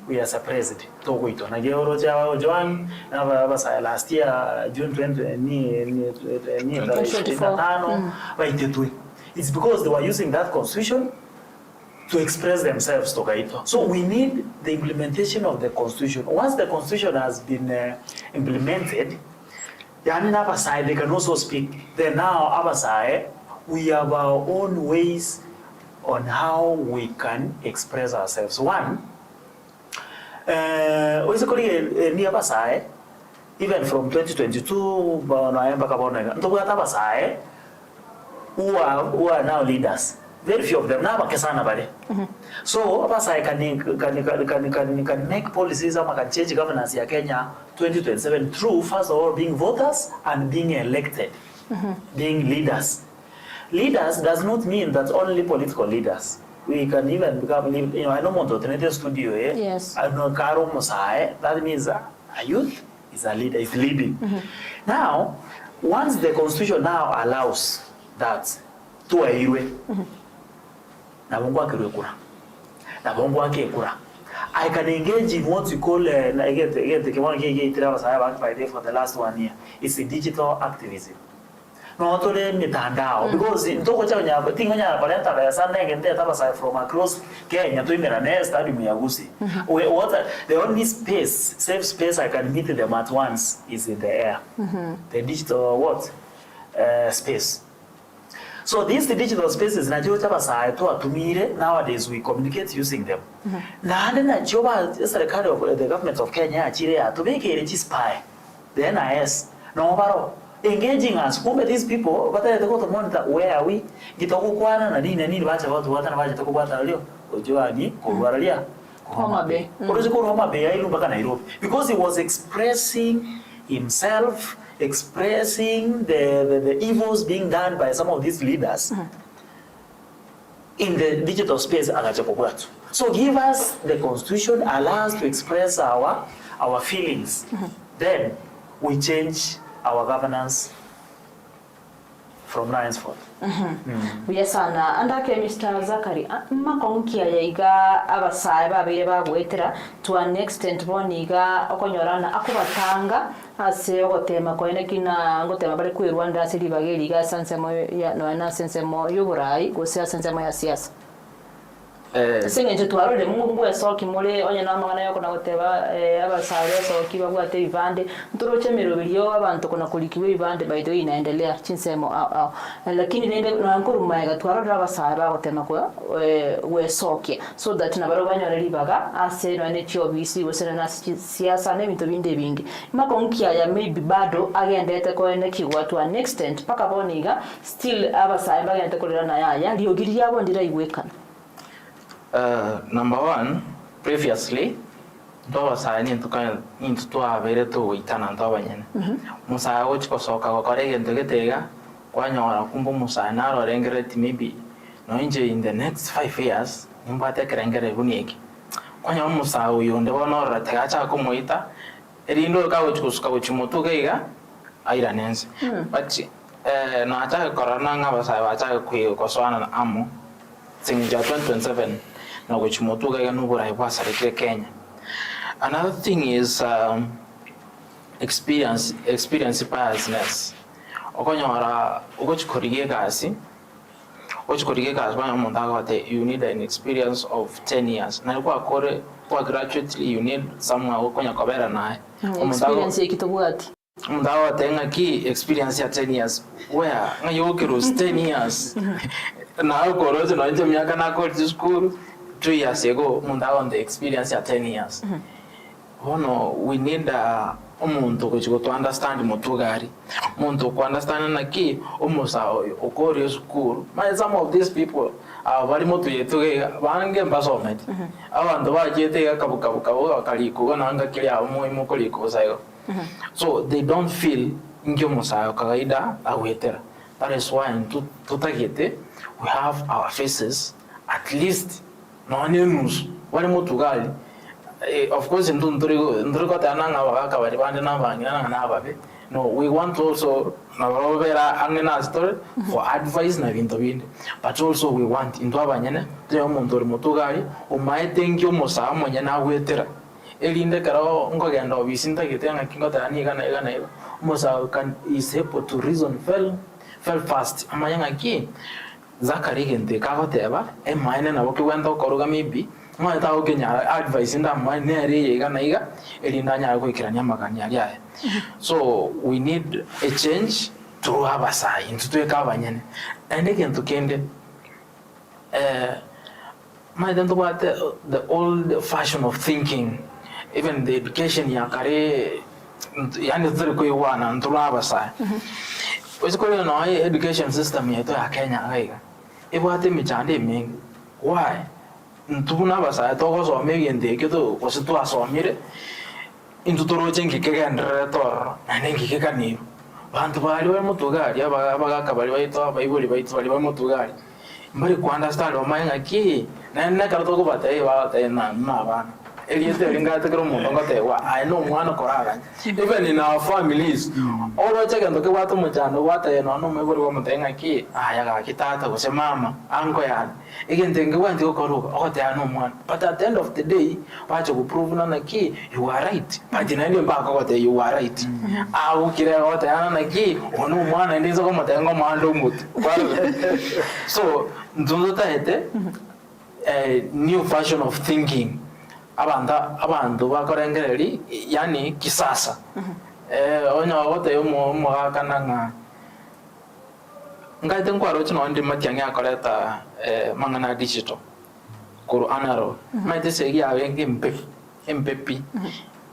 we are suppressed. To go to na georo jawa Joan na basa last year June 2020 it's because they were using that constitution to express themselves to Gaito. So we need the implementation of the constitution. Once the constitution has been implemented, yani na Abasai, they can also speak. Then now Abasai, we have our own ways on how we can express ourselves. One, ni Abasai, even from 2022, Abasai, who are now leaders. Very few of them now kesana bale. So Abasai can make policies or can change governance in Kenya 2027 through first of all being voters and being elected, being leaders. Leaders does not mean that only political leaders. We can even become, I don't want to attend the studio. Yes. I know Karo Mosai. That means a youth is a leader, is leading. Now, once the constitution now allows that to a I can engage in what we call for the last 1 year. It's a digital activism. Not only mitandao because in Toko Chanya, but Tinga Valenta from across Kenya to Milanese Stadium Yagusi. The only space, safe space I can meet them at once is in the air. The digital space. So these digital spaces nowadays we communicate using them. The government of Kenya to make a spy, the NIS, no engaging us. These people, but they go to monitor where are we? Because he was expressing himself, expressing the evils being done by some of these leaders in the digital space. So give us the constitution, allow us to express our feelings. Then we change our governance from now henceforth. Yes, sana. Andake Mr. Zakari, makonkia ya iga Abasai babire bagwetera to an extent boniga okonyorana akubatanga ase ogotema koene kina ngotema bari ku Rwanda asiri bageri ga sansemo ya no na sansemo y'uburai gose sansemo ya siasa. Singe twaro mungu esoki muri onye namagana yako na goteba Abasai esoki bagwate ibande nturoche mirobirio abantu kuna kulikiwe ibande by the way inaendelea chinsemo lakini nende nankuru maiga twaro Abasai bagotema kwa wesoki so that nabaro banyore baga ase no ne chiobisi gosera na siasa ne bintu binde bingi makonkia ya maybe bado agendete ko ene kigwa to an extent paka boniga still Abasai bagende kolera na ya liogiri yabo ndira igwekana. Number one, previously, Abasai into very to Itana Tobany. Musa, which was so correct and to get a Quanya Kumbo Musana or Engret maybe no injury in the next 5 years, Umbata Krangere Unique. Quanya Musa, you on the one or Teacha Comoita, Erindo Gauchus Kauchimotuga, Iranense. But Nata Corona Abasai, Koswan and Amo, Sing 2027. Which Motuga Nubura was a Kenya. Another thing is experience biasness. Okonyora Ugoch Korigasi which could get as one month you need an experience of 10 years. Na kwa kore kwa graduately you need someone who konya kabera na experience ikitobwati. Mundawa tenga ki experience ya 10 years. Where ngayo kiros 10 years. Na ukoroze na nje miaka na ko school 2 years ago mundawa on the experience ya 10 years. Hono we need umuntu kuchiko to understand motugari. Umuntu ku understand na ki umusa ukore school. Some of these people bari moto yetuge bange mbasomete. Abantu bagete akabukabuka bakaliko nanga kiri amuimo koliko sayo. So they don't feel ingyo musayo kawaida awetera. That is why tutagete we have our faces at least no news wale mutugali. Of course ndurigo tananga wakaka bari bande nabangina na babe. No, we want also for advice na bintu bindi, but also we want into abanyene te omuntu mutugari umaetengyo musa monyana wetera elinde karo ngogenda obisinta gitenga kingota ni kana musa can is able to reason fell fast amanyanga ki zakari gente kagoteba emaine na boke wenda koruga maybe mweta okenya advice nda mwane eri igana iga elinda nya kwikirania maganya yae. So we need a change to have a sign to take abanyene and again to kende my don't about the old fashion of thinking, even the education ya kare yani zuri kuiwana ntulaba sai usikole no education system yetu ya Kenya aiga ibwate michande mingi why ntuna basa toko so megende keto ositu asomire intutoro chengi kegendere tor nane ngikekani bantu bali wa mutugari abaga bali baito abayibuli baito bali wa mutugari mbari ku understand o mayanga ki nane karatoko bataye ba tena na bana eliyete linga tekero mundo ngote wa I know mwana koraga even in our families all chega ndoke watu mchando wata yeno no megori wa mutenga ki aya ga kitata ko se mama anko ya igente ngwandi ko koruka okote ano mwana but at the end of the day wacha ku prove na ki you are right but nani mbaka kote you are right au kire okote ana ki ono mwana ndizo ko mutenga mando mutu so ndondo taete a new fashion of thinking abantu bakorengereri yani kisasa onyo wote yo kananga ngaite nkwaro chino ndi matyanga akoleta mangana digital kuru anaro maite segi awengi mpepi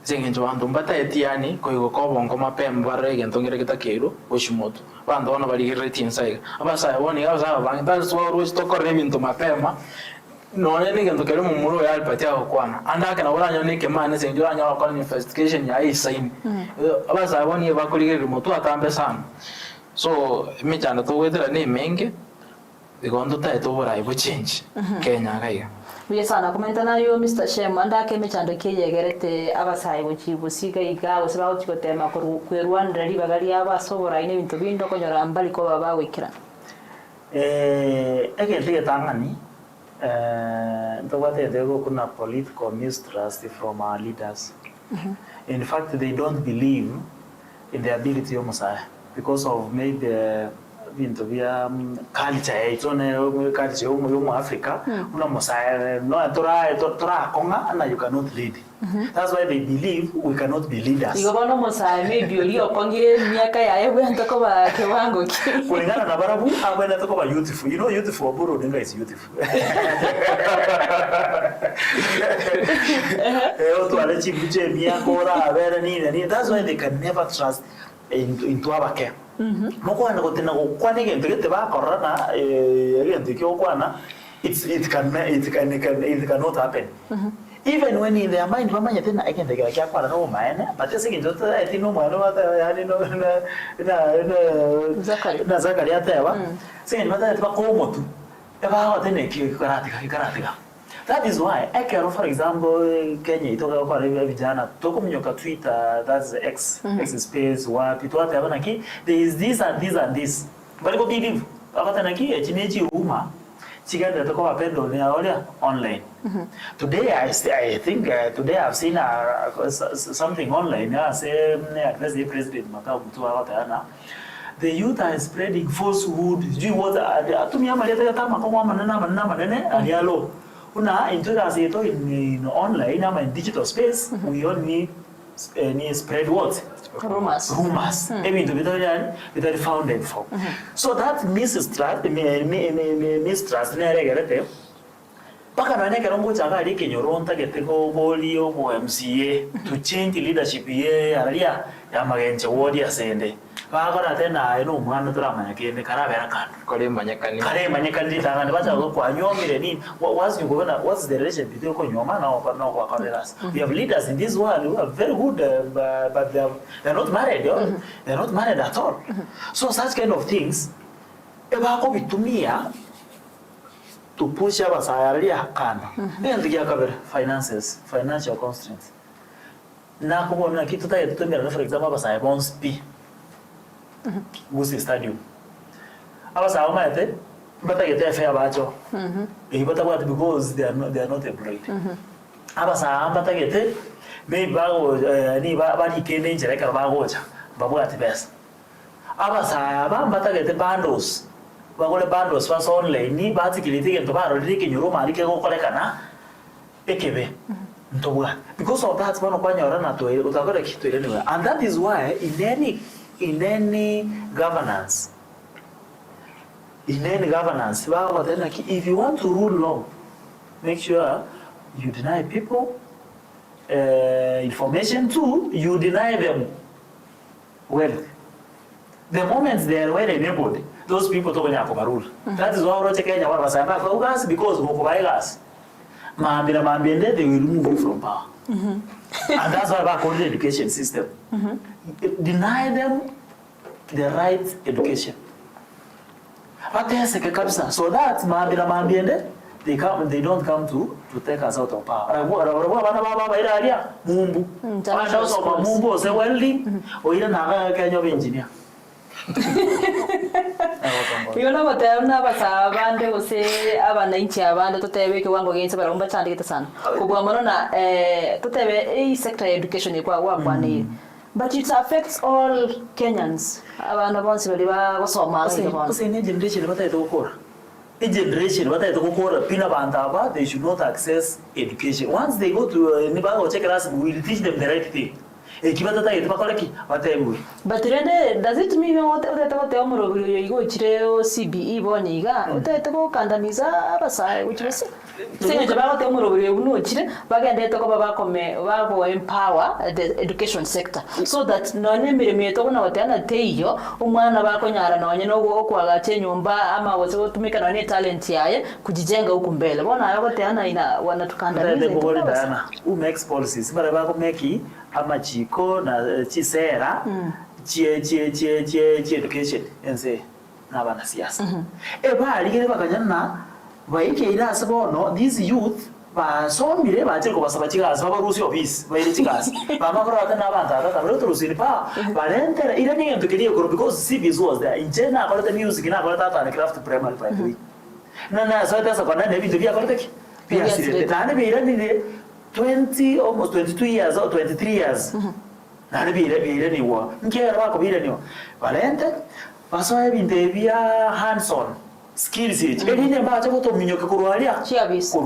zingenjo bantu mbata etiani koigo kobongo mapemba regento ngire kitakero oshimoto bantu bana bali retinsa abasa boni abasa bangita swaro stokore minto mapema no ne ngento kero mumuro ya alpatia okwana andaka na wala nyone ke mane se njura nyala kwa investigation ya isaini abasa boni bakuligere moto atambe sana so michana to wetera ne menge bigondo taito bora ibo change Kenya kaiga biye sana komenta nayo Mr. Shem andake michando kiyegerete abasai buchibusiga iga osaba uchikotema kwerwanda libagari abasobora ine bintu bindo konyora mbali ko baba wikira egente tangani kuna political mistrust from our leaders. In fact, they don't believe in the ability of Messiah because of maybe culture. It's on culture of Africa. Una Messiah, no, Torah, Konga, and you cannot lead. That's why they believe we cannot be leaders. You go no Messiah, maybe you pangire miaka ya ewe ntako ba kiwango ki. Kulingana na barabu, abwe ntako ba youthful. You know youthful buru ninga is youthful. Otu alechi buje miaka ora abere ni. That's why they can never trust into our care. Moko anda kotena kwane gente kete ba korana gente kyo kwana it cannot happen. Even when in their mind mama nyatena agent ga kya kwara no maana but singin jota ati no mwana wata yani no na zakari atawa singin mata ati ba ko motu e ba watene ki karate. That is why I can, for example, Kenya itoka kwa vijana toko mnyoka Twitter, that's X space wapi tu hata bana ki there is this and this and this bali ko believe akata na ki chinechi uma chiganda toko wapendo ni aolia online. Today I think today I've seen something online say address the president makao mtu hata ana the youth are spreading falsehood. Do what atumia maleta kama kwa manene alialo. Una introduce it in online ama in digital space. We only spread what? Rumors. Maybe the very founded for. So that mistrust neregerete. Paka na neke rombo chaka ali kenyoronta geteko boli obo MCA to change leadership ye aria ya magenche wodi asende. Bakora tena eno mwana turamanya kende karabera kan. Kare manyakani tanga bacha kwa nyomire ni what's the relation between ko nyoma na kwa kameras. We have leaders in this world who are very good but they're not married. They're not married at all. So such kind of things eba ko bitumia to push our salary kando. Ndio kabla finances, financial constraints. Na kubona kitu tayo tutumia for example basa bonds P. Gusi stadium. Aba sawa mate bata gete fair bacho. Bata what because they are not employed. Aba sawa bata gete maybe bago ni ba ni kene njere ka bago cha. Babu ati best. Aba sawa bata gete bundles. Bagole bundles was online ni batikiliti gento baro riki nyuro mali ke go kolekana ekebe ntobwa because of that bano kwa nyora na to utakora kitu ile niwe and that is why in any governance baba tena if you want to rule long make sure you deny people information too, you deny them wealth. The moment they are well enabled, those people don't have a rule. That is why Roche Kenya was saying because of us. They will remove you from power. And that's why I call the education system. Deny them the right education. So that they don't come to take us out of power. Yona batayona basabande ose abananchi abande tutebe kiwango gense barumba chandike sana kubwa manona tutebe sector education ikwa wakwane but it affects all Kenyans abana bonse bali basoma ose ne generation bataye ukora generation bataye ukora pina bandaba they should not access education once they go to nibago check class we will teach them the right thing. But does it mean that CBE boniga uteteko kandamiza abasai which was saying about empower the education sector so that none mirimo na watana teyo umwana bakonyara nonye no okwaga nyumba ama wose tumika none talent yaye kujijenga huko mbele bona ayo tena ina wanatukandamiza who makes policies bara bako make amachiko na chisera education ense nabana siasa bali kile bakajana baike ira sabono these youth basomire baje ko basaba kigazi babarusi office bayire kigazi bamakora batana abanta atabero turusini pa balentera ira ninge tukiriye ko because CBS was there in China about the music na about that craft primary na so that's kwa nani vitu vya korteki pia sire tane bira ni 20 almost 22 years or 23 years nani bira ni wa ngera wako bira ni wa valente pasoe bintebia hands on skills elinde mbaje ko tominyoke kurwalia chiabisi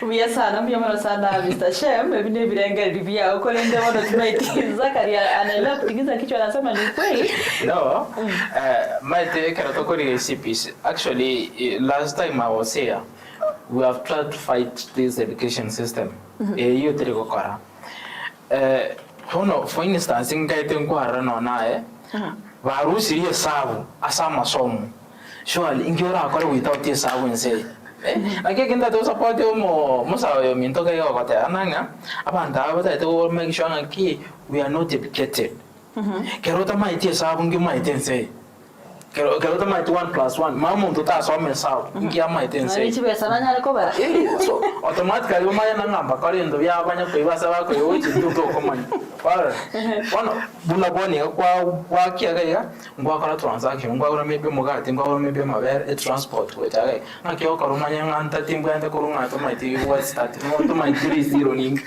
Mia sana Mr. Shem ebine birenge ribia ukolende wono tunaiti Zakaria anaelewa kutingiza kichwa anasema ni kweli no maite kana tokori CPs actually last time I was here we have tried to fight this education system you triko kora hono for instance ngaite nkwara no nae barusi rie sabu asama somo surely ingiora akore without ye sabu nse agenda to support mo musayo mintoka yo kote ananga abanda abata to make sure that we are not educated kerota maite sabu ngi maite nse kerota maite 1+1 mamu mtoto asome sabu ngi maite nse ari chibesa nanya ko bara so automatically umaya nangamba kalindo bya abanya kwibasa bako yochi nduko komani para ono buna boni kwa kiaga ngwakora transaction ngwakora maybe mugati ngwakora maybe mabere transport wetaga nakyo karumanya nganta timbwende kurunga to maite what start no to my 30 ning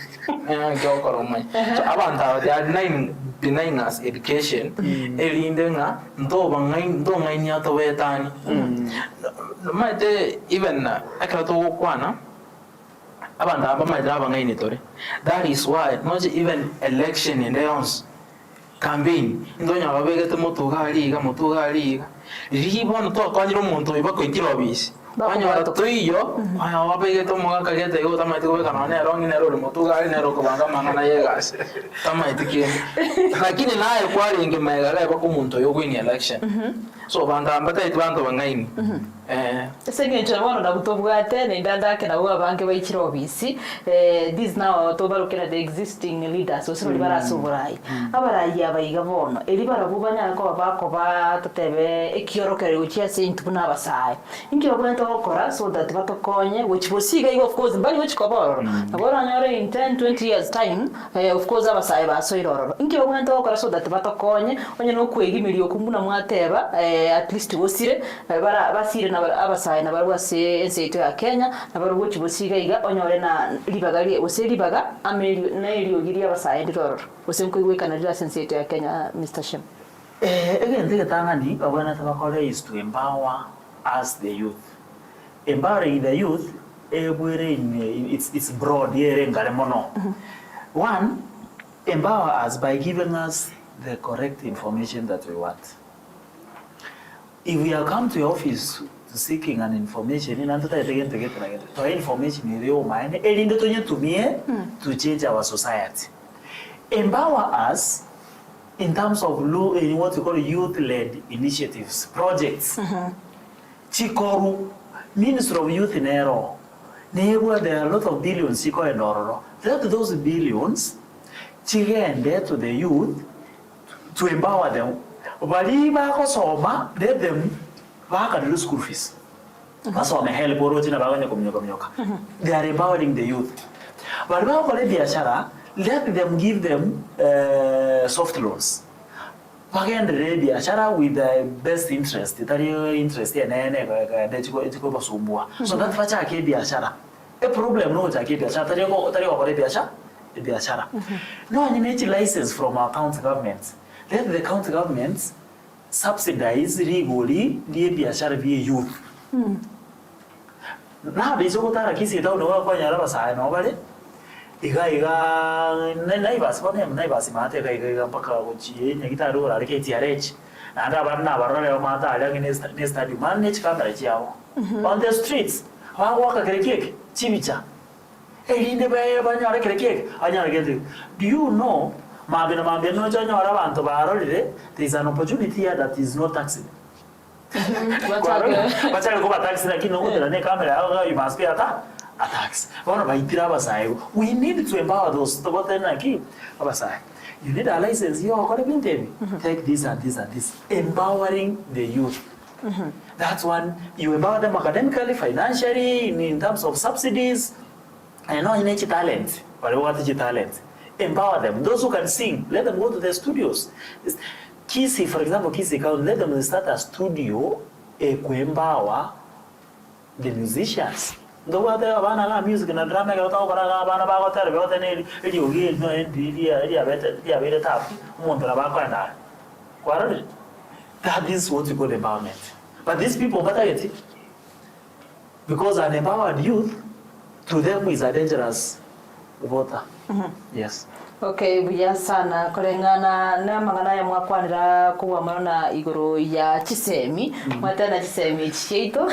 ngyo karumanya so abanda they are nine denying us education elinde nga ndo ngai ni ato wetani maite even akara to kwana abanda abamaite abangai ni tore. That is why not even election in the campaign ndonya babegete motugari ribono to kwanyiro umuntu ibakwitira obisi banyora toiyo aya wabegete omugaka gete go tamaite kubeka none rongi nero motugari nero kubanga mangana yegas tamaite kien lakini naye kwali nge megala yako umuntu yo win election so banda mbataite bantu bangaini Senge nchawano na kutobwate na indandake na uwa banke baikira obisi this now tobarukena the existing leaders osiro libara soborai abarai abayiga bono elibara bubanya ko bako batatebe ekiorokere uchiya saint kuna abasai ingiro kwento okora so that batokonye which bosiga of course bali which koboro nabora nyore in 10-20 years time of course abasai basoiroro ingiro kwento okora so that batokonye onye no kwegimiri okumbuna mwateba at least bosire basire abasai na barwa se enseito ya Kenya na barwa chibosiga iga onyore na libagali oselibaga ameli na iliogiri abasai ndororo osenko igweka na enseito ya Kenya Mr. Shem. Again the tangani abana tabakore is to empower us the youth. Empowering the youth it's broad here ngare mono. One, empower us by giving us the correct information that we want. If we are come to your office seeking an information, in another again to get information in your mind, to change our society. Empower us in terms of what we call youth-led initiatives, projects. Chikoru, Minister of Youth in Ero, there are a lot of billions, Chiko and Ororo. Let those billions chigende to the youth to empower them. Let them work at the school fees. That's why help they are empowering the youth. But let them give them soft loans. With the best interest, interest so that a problem no no license from our county governments. Let the county governments subsidize legally the biashara via youth. Now they so tara kisi tao no kwa nyara basa no bale. Iga naibas mate iga mpaka uchi nyagita ro la ke TRH. Na nda bana barole mata ala ne stadium manage kamera chiao. On the streets, waka kerekeke chibicha. Elinde ba banyara kerekeke anyara kerekeke. Do you know there is an opportunity here that is not taxing. You must pay a tax. We need to empower those. You need a license. Take this and this and this. Empowering the youth. That's one. You empower them academically, financially, in terms of subsidies, and not in talent. Talent. Empower them. Those who can sing, let them go to their studios. Kisi, for example, Kisi, let them start a studio to empower the musicians. The way they have music and drama, that is what we call empowerment. But these people, because an empowered youth, to them is a dangerous voter. Yes. Okay, buya sana kulingana na mangana ya mwakwanira kuwa marona iguru ya chisemi mwatana chisemi chito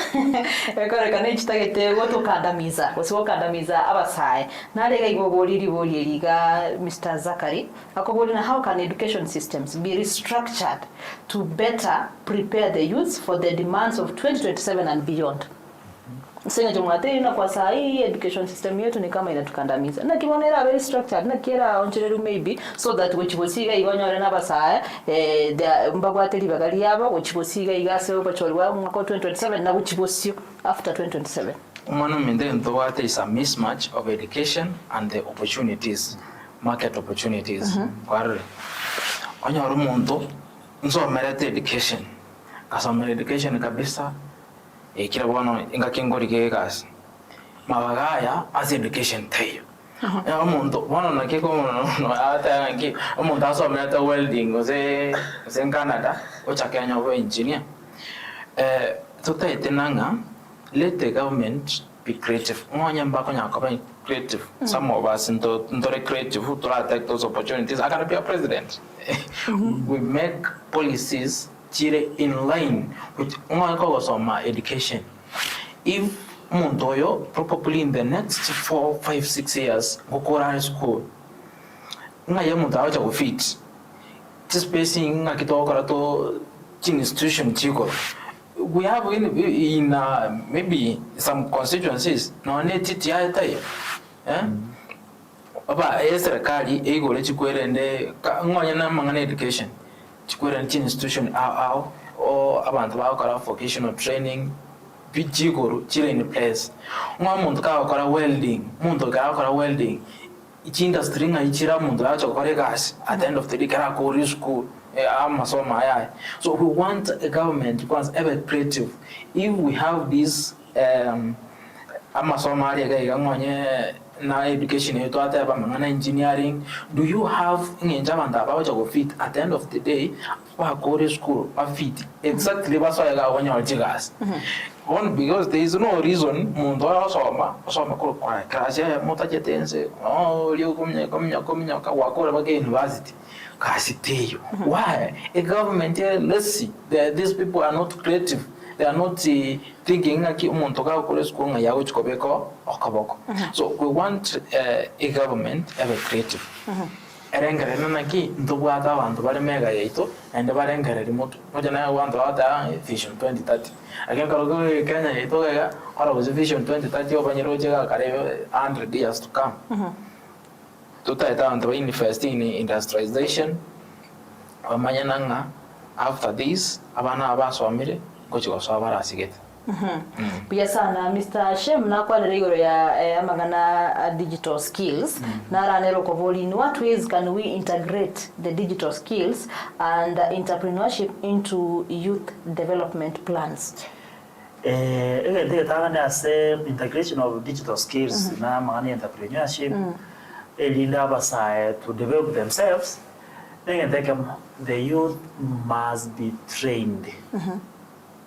ekore kana chitagete woto kandamiza wasiwo kandamiza abasai nalega igogoriri boliriga Mr. Zakari akogorina how can education systems be restructured to better prepare the youth for the demands of 2027 and beyond. Senga jumate na kwa saa hii education system yetu ni kama inatukandamiza. Na kimonera very structured na kira onchereru maybe so that which bosiga igonyore na basaa the mbagwateli bagali yaba which bosiga igase obachorwa mwaka 2027 na which bosio after 2027. Umano minde ntowate is a mismatch of education and the opportunities, market opportunities. Kware onyoru muntu nzo merete education. Kasomera education kabisa. Kira bono inga kingori ke gas mabagaya as education tayo ya umuntu bona nakiko no ata ngi umuntu asometa welding ose Canada ochakenya we engineer tutaitenanga let the government be creative ngonya mbako nyako be creative some of us into creative who to take those opportunities. I can be a president. We make policies in line with education. If Montoyo probably in the next 4, 5, 6 years go high school, Muntaja fit. Just basing to institution chico. We have in maybe some constituencies no need Aba serikali ego le chikwere nde ngonya na mangana education chikwere nti institution o abantu bakora vocational training bijigoro chile in place muntu ka welding muntu ka welding ichi industry nga ichira muntu acha kore gas at the end of the day kara ko school amasoma aya. So we want a government because ever creative. If we have this amasoma aya ngonya na education yetu hata hapa mangana engineering, do you have njabanda abawacha go fit at the end of the day wa go school wa fit exactly baso ya wanya aljigas one because there is no reason mundo osoma ko kwa class ya mutajetense lyo komnya ka wakora ba university kasiteyo. Why a government let's see these people are not creative. They are not thinking like umuntu ka ko school nga yawo chikobeko okaboko. So we want a government ever creative. Erengere naki ndubwata abantu bari mega yaito and barengere remote. Moja na wantu ata vision 2030. Again karogo Kenya yaito ga ora was vision 2030 obanyero jega kare 100 years to come. Tutaita antu invest in industrialization. Wamanya nanga after this abana abasomire kochiko swabara sigete. Pia sana Mr. Shem na kwa rigoro ya magana digital skills na ranero kovoli in what ways can we integrate the digital skills and entrepreneurship into youth development plans? The integration of digital skills na magana entrepreneurship elinda basaya to develop themselves. The youth must be trained.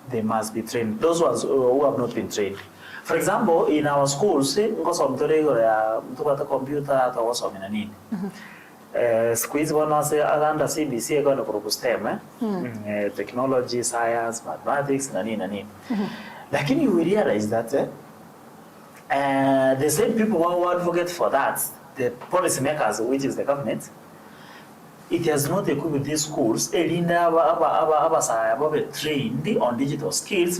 They must be trained. Those ones who have not been trained. For example, in our schools, because of the computer, squeeze one was under CBC going to propose STEM, technology, science, mathematics, nani. Lakini you realize that the same people who advocate for that, the policymakers, which is the government, it has not equipped these schools. Elinda aba trained on digital skills.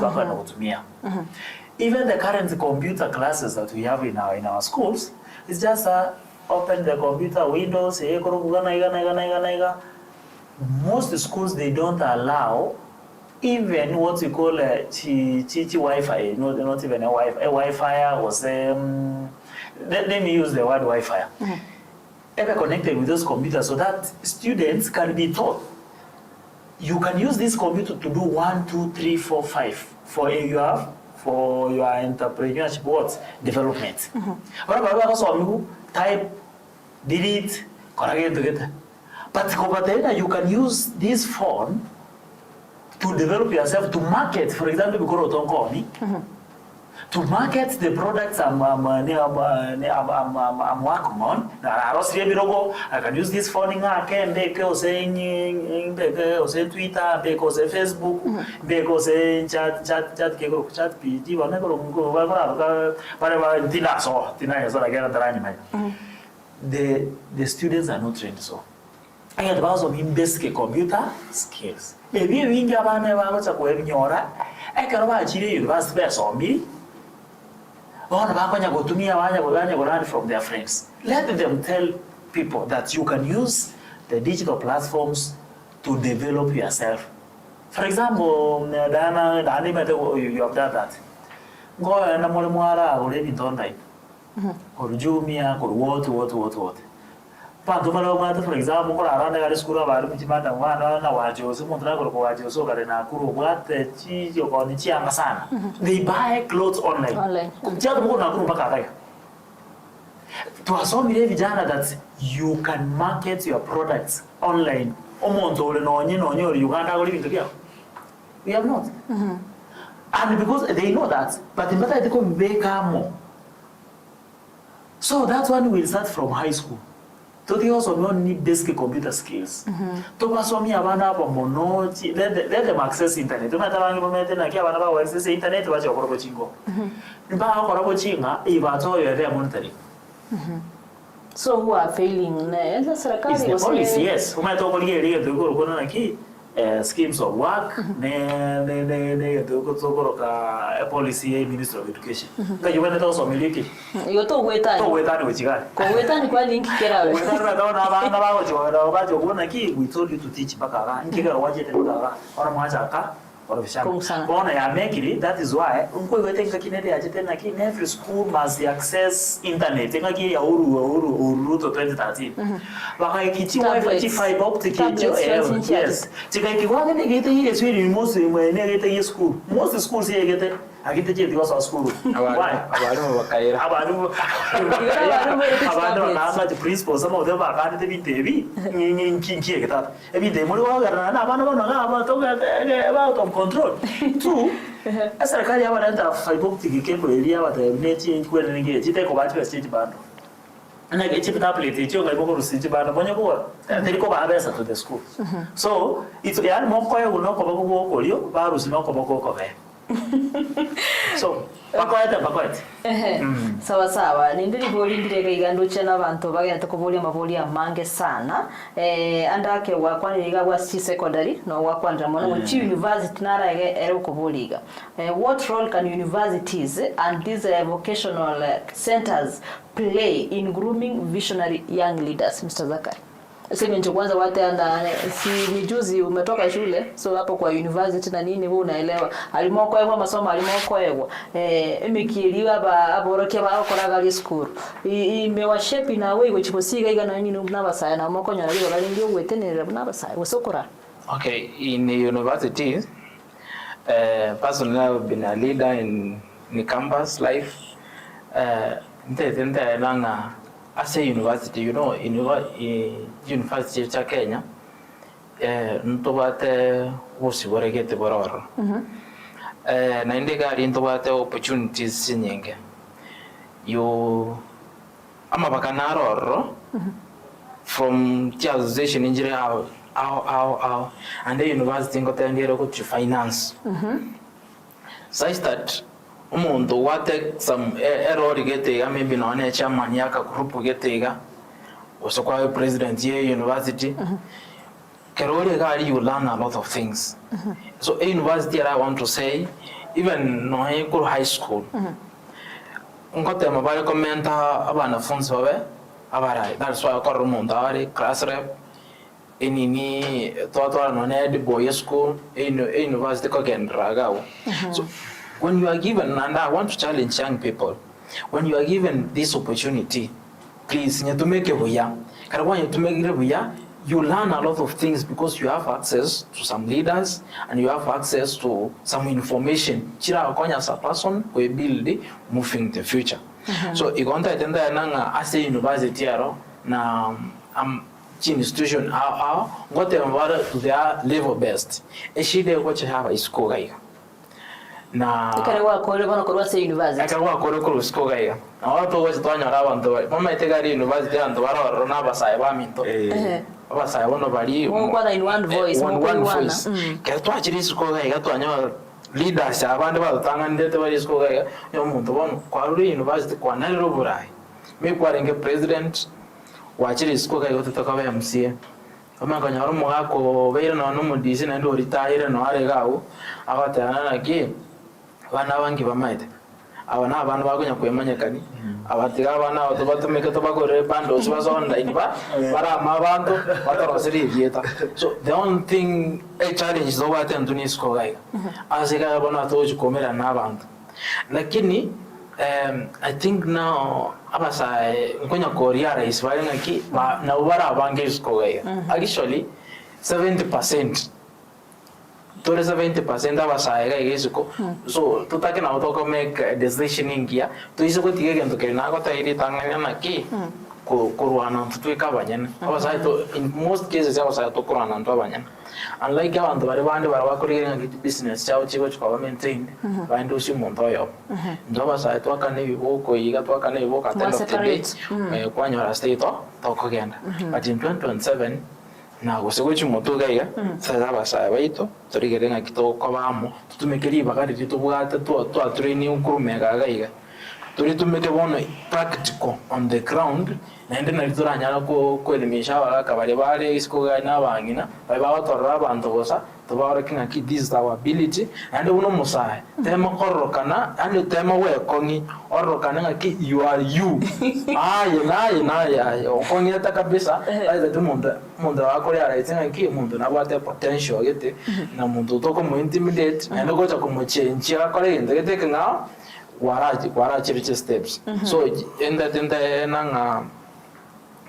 Even the current computer classes that we have in our schools, it's just open the computer windows. Most schools they don't allow even what we call Wi-Fi. Not even a Wi-Fi. A Wi-Fi was let me use the word Wi-Fi. Ever connected with those computers so that students can be taught. You can use this computer to do 1, 2, 3, 4, 5 for your entrepreneurship development. Type, delete, correct together. But you can use this phone to develop yourself to market. For example, to market the products I'm working on. I can use this phone. I can because Twitter, because Facebook, because chat PG. The students are not trained so. I advise on basic computer skills. Maybe we can university from their friends. Let them tell people that you can use the digital platforms to develop yourself. For example, you have done that. Go and already done that. Or Jumia, or what. For example, around the school of Arimimata, they buy clothes online. Tuwasomile vijana that you can market your products online. Omonto ole nonye ori Uganda oli bintu byao. We have not. And because they know that, but in better they come more. So that one will start from high school. So they also don't need basic computer skills. To basomi abana ba mono, let them access internet. To mata bangi bomete na kia abana ba access internet bache okoro chingo. Mba okoro chinga ibato yere monitoring. So who are failing? It's the policy, yes. Who might talk about it? They go to key schemes of work. They go to a policy Minister of Education. But you went also miliki. You to wait time. To wait time which guy. Go wait time. Kwa link kera. We told you to teach bakara. Nkika waje te bakara. Ona mwacha Bona ya make that is why unko wetenga kinete ajete na kin every school must access internet tenga ki ya uru to 2013 baka ikichi wifi chi fiber optic kicho yes tika ikiwanga ne gete ile swiri most ne gete school most schools ye gete agite je because school why abantu bakaira abantu na the principal some of them baka de bitebi nkinki egeta ebide muri wa garana na abantu bana about control. Two, as a carrier and fiber optic cable area, but the nature where engage it take over to a state band. And I get it up late, you go to city band when you go, and they go to the school. So it's a more quiet will not come over you, Barus not come over. So, bakwete. Sawa sawa. Nindiri boli ndirega iganduche na bantu bagenda kuvolia mavoli amange sana. Andake wakwani liga wa secondary no wakwandra mwana chi university nara ere ukuvoliga. What role can universities and these vocational centers play in grooming visionary young leaders, Mr. Zakari? Sema nje kwanza wate anda si mijuzi umetoka shule so hapo kwa university na nini wewe unaelewa alimoko kwa masomo alimoko kwa emikiriwa ba aboroke ba okora school imewashape na wewe wichibosiga iga na nini nabasaya na moko nyara biba bali ndio wetenera nabasaya wosokora. Okay, in the universities personally I've been a leader in campus life nte nanga as a university, you know, in University of Kenya, ntobate wosi waregete bororo. Na indegari ntobate opportunities nyingi. You amabakanaro from association injury how and the university ngote ngero ko to finance. So I start umuntu wate some error getega maybe no ne chairman yaka group getega osokwa president ye university kerole gali you learn a lot of things. So a university I want to say even no high school ngote mabale commenta abana funds babe abara that's why ko rumuntu ari class rep enini toto no ne de boy school in university ko gendraga. So when you are given, and I want to challenge young people, when you are given this opportunity, please, you to make it you learn a lot of things because you have access to some leaders and you have access to some information. Chira akonya as a person we build moving the future. So igonta itenda nanga as a university aro na institution ngote mbara to their level best. Eshide ko chava isko gaiga. Na akarewa kore bana korwa se university akarewa kore ko usko gaiga na watu wote twanyara abantu mama itegari university abantu bararo na basaye baminto basaye bono bali kwa in one voice one voice ke twachiri isko gaiga twanyara leaders abandi batanga ndete bali isko gaiga yo muntu bono kwa ruri university kwa naliro burai me kwa renge president wachiri isko gaiga tutakabe MCA omanga nyaro mwako beira no mudisi na ndo retire no aregao abatana naki bana bangi bamaite abana abantu bagonya kwemanyekani abatiga abana abato batumike to bagore bando sibazo online ba bara amabantu batarosiri dieta. So the only thing a challenge is over at Antonisco gaiga asiga abana to komera nabantu lakini I think now abasa ngonya koria rais bali ngaki na ubara abange isko gaiga actually 70% tole 70% abasaye ga igisiko so tutake na utoko make a decision ingia tuisiko tige gento kena ko tairi tanganya naki kurwana tutwika abanyana abasaye to in most cases abasaye to kurwana ndo abanyana unlike abantu bari bandi barabakorera ngiti business cyao kigo cyaba maintain bandi ushi muntu oyo ndo abasaye to akane biboko yiga to akane biboko at end of the day kwanyora state to kugenda but in 2027 na gusego cy'umutu gaiga saza abasaye baito turigere ngakito kwabamo tutumekeri bagari tubwata to atraining ukurumega gaiga turi tumeke bono practical on the ground nende na turanyara ko kwelimisha abaka bari bare isiko gana bangina bari babatorra abantu bosa tubara kinga ki this is our ability and uno musaye tema korokana and tema we kongi orokana ngaki you are you na okongi ata kabisa aiza mundo akore ara itsinga ki mundo na bate potential gete na mundo to ko mo intimidate and go to ko change akore ngete kinga warachi steps so in that nanga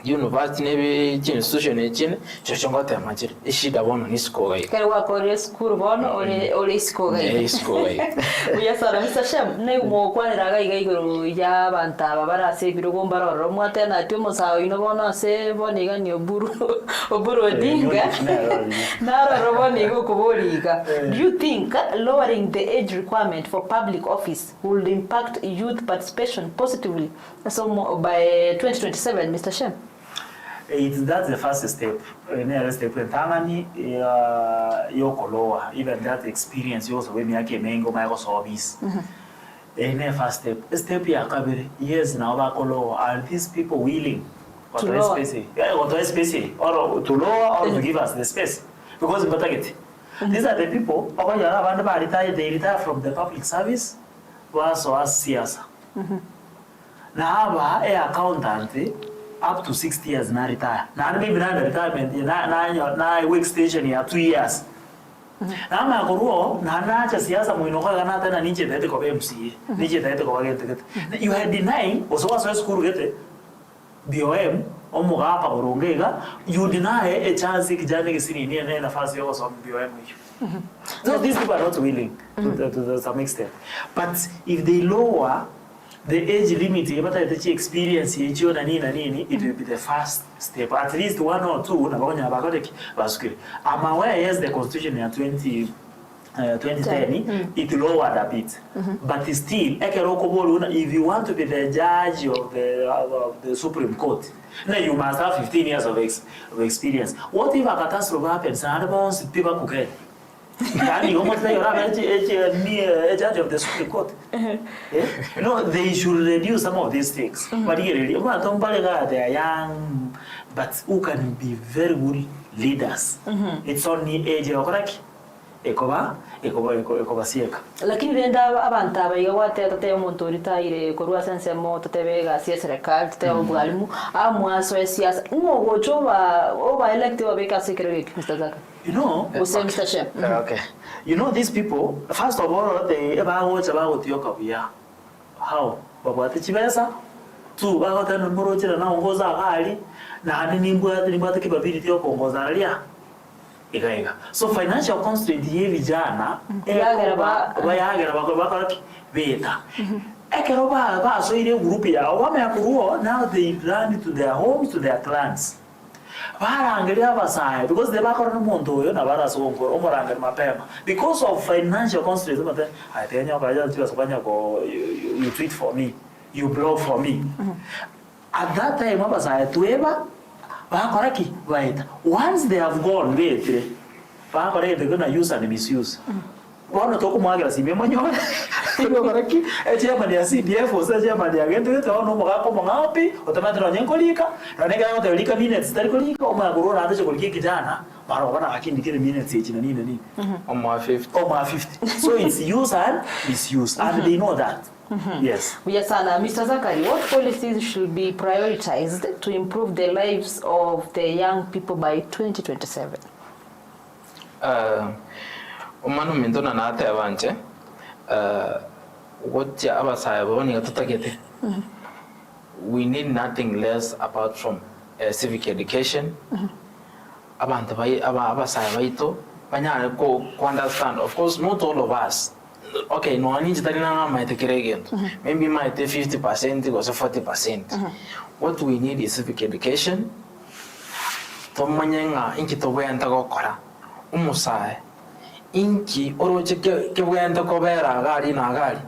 university nebi institution echine chochonga tema chiri ishida bono nisikoga kare wakore school bono ole iskoga iskoga uya sara Mr. Shem ne mo kwanira ga iguru ya banta babara se birugo mbaroro mwate na timo sawo ino bono se boniga ni oburu odinga na roboni go kuboliga do you think lowering the age requirement for public office will impact youth participation positively so by 2027 Mr. Shem? That's the first step. Next step tangani yokoloa even that experience yoso we miake mengo maiko service. First step. Step ya kabiri yes na bakolo are these people willing to space or to lower or to give us the space because batageti. These are the people okoyara bantu ba retire from the public service waso as siasa. Na aba accountant up to 60 years na retire. Na maybe na retirement na work station ya 2 years. Na magoruo na nacha siasa muino kwa kana tena nije tete ko MCA. Nije tete ko bagete. You are denying osowa school gete BOM omugapa urongega you deny a chance kijana kisini ni na nafasi yako so BOM hiyo. So these people are not willing to some extent. But if they lower the age limit, the experience, it will be the first step. At least 1 or 2. I'm aware, yes, the Constitution in 2010, it lowered a bit. But still, if you want to be the judge of the Supreme Court, then you must have 15 years of experience. What if a catastrophe happens and people could get? You almost like a judge of the Supreme Court. No, they should reduce some of these things. But they are young, but who can be very good leaders. It's only age ekoba sieka. Lakini venda abanta baiga wate tate omuntu ritaire korwa sense mo tate bega serikali tate obwalimu amwaso siasa ngo gochoba oba elect obeka secretary Mr. Zaka. You know, Mr. Shem. Okay. You know these people, first of all, they about Yoka. How? Babati Chibesa? Two, Bagatan Morocha na Ongoza Ali, Nani Nimba the capability of Ongozaria. So financial constraint here vijana beta. Ekeroba so ile group ya wame now they run to their homes, to their clans. Barangalia abasaye because they bakora n'umuntu yo nabarasonkora omuranga mapema because of financial constraints but I tell you about you tweet for me, you blog for me. At that time abasaye tueba bakora ki baita once they have gone later bakora they're going to use and misuse. Wana toko mwagira sibe manyola ibo baraki echema ya CDF osachema ya gento to no mugako mungapi otamatira nyenkolika ranega yote lika minutes tarikolika omagurora ande chokolika kijana baro bana akindikire minutes echi na nini on my 50 so it's use and misuse and they know that. Yes. Yes, and Mr. Zakari, what policies should be prioritized to improve the lives of the young people by 2027? Umanu mindona na ate abanje what ya abasaye boni gatutagete we need nothing less apart from civic education abantu abasaye baito banyare ko understand. Of course, not all of us. Okay, no ani chitarina might kiregen. Maybe might 50% or 40%. What we need is civic education. Tomanyenga inki to wenda gokora. Umusae. Inki oroche ke wenda ko bera gari na gari.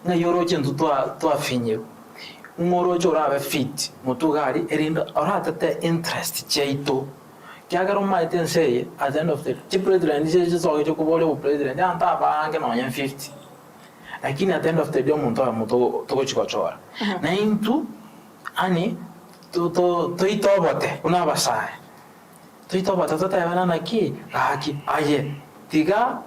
Na yoroche ntu to afinyo. Ngoroche ora fit mutugari erinda ora tate interest cheito. Kiagaro might say at the end of the president is just all you go president and tapa anche no 50. Lakini at the end of the day muto chikochora. Na intu ani to itobote una basai. To itobote to tayana na ki aye tiga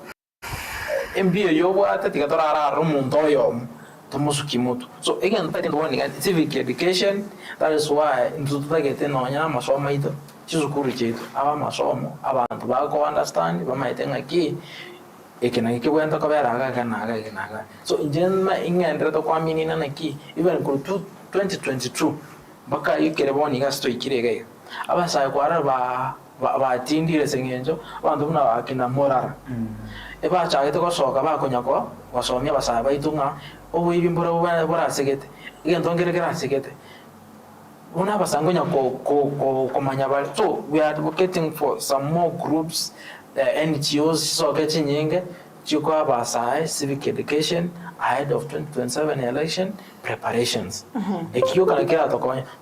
mbio yobo ata tiga torara rumunto yom tomusukimoto. So again I think one civic education, that is why into tagete no nyama masomo ito chizukuru chetu aba masomo abantu bako understand bamaitenga ki ekena kikwenda kabera aga. So injenma ingendre to kwamini na ki even ko 2022 baka yikere boni gasto ikirege abasa kwara ba tindire sengenjo abantu buna bakina morara eba chagete ko soka ba konyako wasomya basa baitunga owe ibimbura bora segete igento ngerekera segete una basangonya ko manyabali. So we are advocating for some more groups, NGOs so getting nyinge chiko abasai civic education ahead of 2027 election preparations. Ekiyo kana kira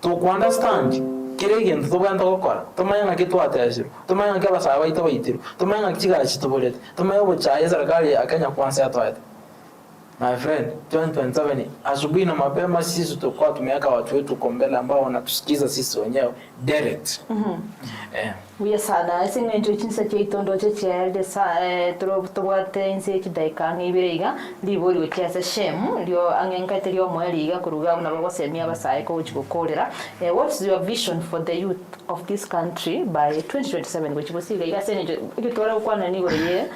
to understand kirege ndo bwanda gukora tumanya kitu atashiro tumanya kabasa baita baitiro tumanya kiga chitobolete tumanya buchaye serikali akanya kwanza atwaite. My friend, 2027 asubuhi na mapema sisi tutakuwa tumeweka watu wetu kombele ambao wanatusikiza sisi wenyewe direct. Uya sana singa njo chinsa cheitondo chechelde sa tubate inse chidaikanga iberiga libori wekyasa shemu ndio angenka telio mweliga kuruga na babo semia basaye ko chikokolera. What's your vision for the youth of this country by 2027 kuchibosiga igasenje ikitora ukwana ni goreye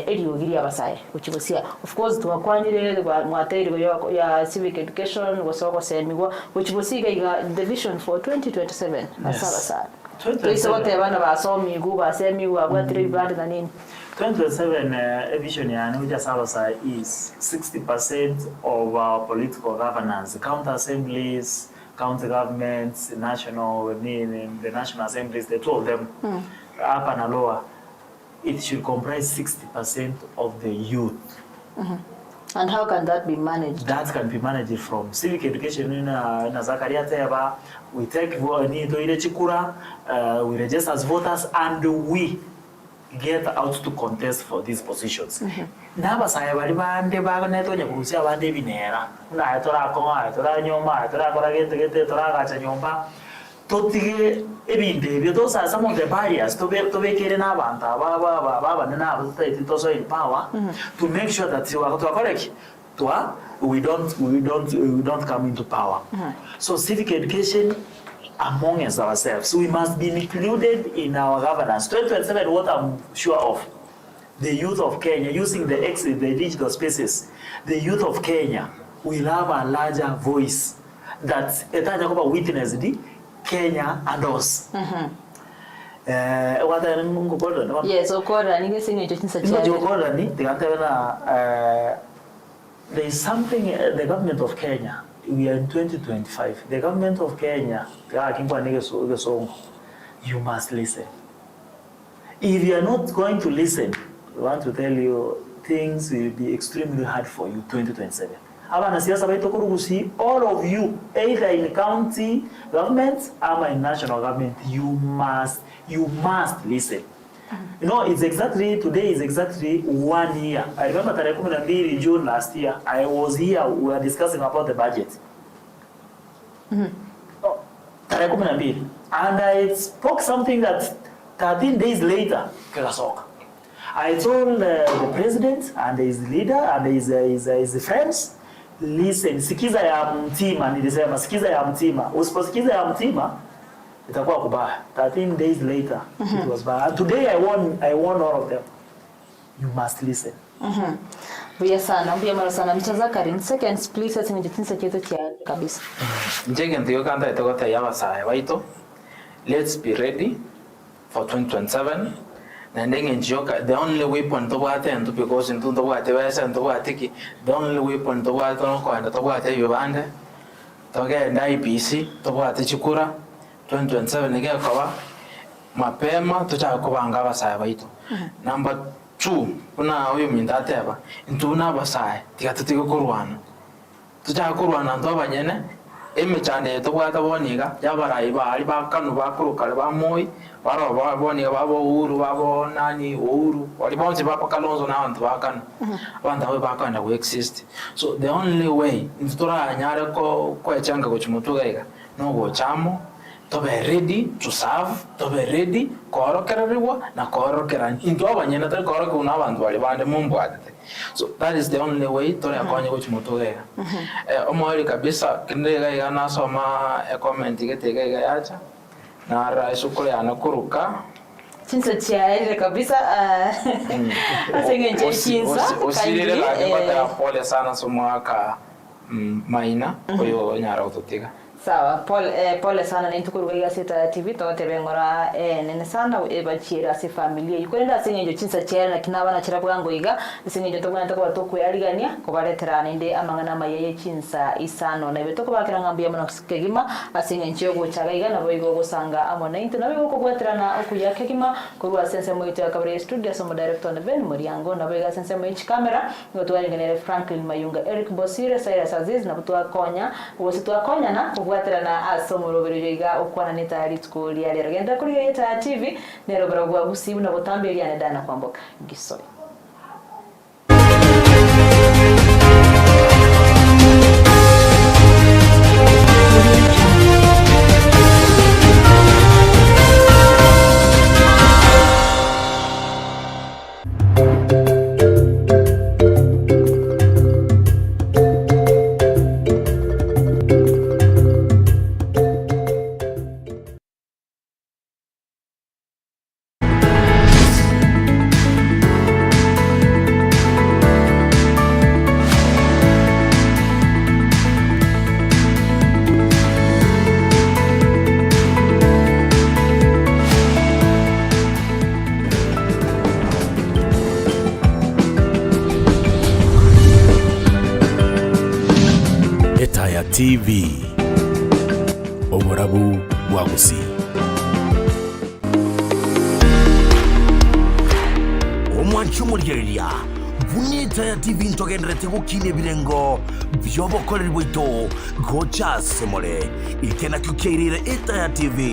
eliogiri abasaye kuchibosia. Of course twakwanire mwateire ya civic education wasoko semigo kuchibosiga iga the vision for 2027 asaba sana. 2027 vision yani which asaba is 60% of our political governance, county assemblies, county governments, the national assemblies, the two of them, upper and lower, it should comprise 60% of the youth. And how can that be managed? That can be managed from civic education in Zakaria Teba. We take we register as voters and we get out to contest for these positions. Naba saya bari bande bagane to nyakusia bande binera. Na tora konga tora nyoma tora kora gete tora gacha nyomba. Totige ebinde byo sa some of the barriers to be kere na banta ba na ba to so in power to make sure that you are correct. We don't come into power. So civic education among us ourselves, we must be included in our governance. 2027, what I'm sure of, the youth of Kenya, using the digital spaces, the youth of Kenya will have a larger voice that Etaya Chinsa witnessed Kenya and us. Yes, there is something the government of Kenya. We are in 2025. The government of Kenya, you must listen. If you are not going to listen, I want to tell you, things will be extremely hard for you 2027. All of you, either in county government or in national government, you must listen. You know, today is exactly 1 year. I remember in June last year, I was here, we were discussing about the budget. And I spoke something that 13 days later, I told the president and his leader and his friends, listen, sikiza ya mtima, nilisema sikiza ya mtima. Usiposikiza ya mtima, itakuwa kubaya. 13 days later, it was bad. Today I won all of them. You must listen. Buya sana, buya mara sana. Mchaza Karin, seconds please, ati njitinsa chetu kia kabisa. Njenge ndiyo kanda itagota yawa saa waito. Let's be ready for 2027. nending in joka the only weapon to what and because in to what wese and to what tiki the only weapon to what no ko and to what yubande to get IPC to what chikura 2027 nige kwa mapema tutakubanga abasaya baitu. Number 2 kuna huyu mindateba intuna abasaya tikatutiko kurwana tujakurwana ndo abanyene emechane to bwata boniga yabarayi bari bakanu bakurukale bamoyi baro baboniga babo uhuru babo nani uhuru wali bonse bapa kalonzo na abantu bakanu abantu abo bakana ku exist. So the only way ntura anyare ko echanga ko chimutugaiga no go chamo to be ready to serve, to be ready korokererwa na korokerani into abanyene tari koroke una abantu bali bande mumbwate. So that is the only way to akonye ko chimutugaiga. Omwali kabisa kindega igana soma comment getega yacha na raisu kule anakuruka Chinsa chaire kabisa asenge Chinsa usirire la pole sana somwaka maina oyo nyara utotiga. Sawa, pole sana na ntukuru kwa Etaya TV tote bengora nene sana ebachira si familia yukwenda singe Chinsa chaire na kinaba na chira bwango iga singe jo tokwana tokwa toku yaligania ko baletera ninde amangana maye Chinsa Isano na betoko bakira ngambia mona kegima asinge nchyo gochaga iga na boigo gosanga amona into na bego ko bwaterana okuya kegima ko sense moito ya kabare studio somo director na Ben Muriango na bega sense moich camera ngotwari ngene Franklin Mayunga Eric Bosire Cyrus Aziz na butu akonya wositu akonya na kubuaterana asomo roberejoiga okwana netari tukuli ya lero genda kuri Etaya TV nero baragwa busibu na botamberia ne dana kwamboka gisoi. Etaya TV Oborabu Wagusi Omwanchumuriria Vuni Etaya TV ntogendrete gukine birengo byobokorerwa ito gocha semole ikena kukeirira Etaya TV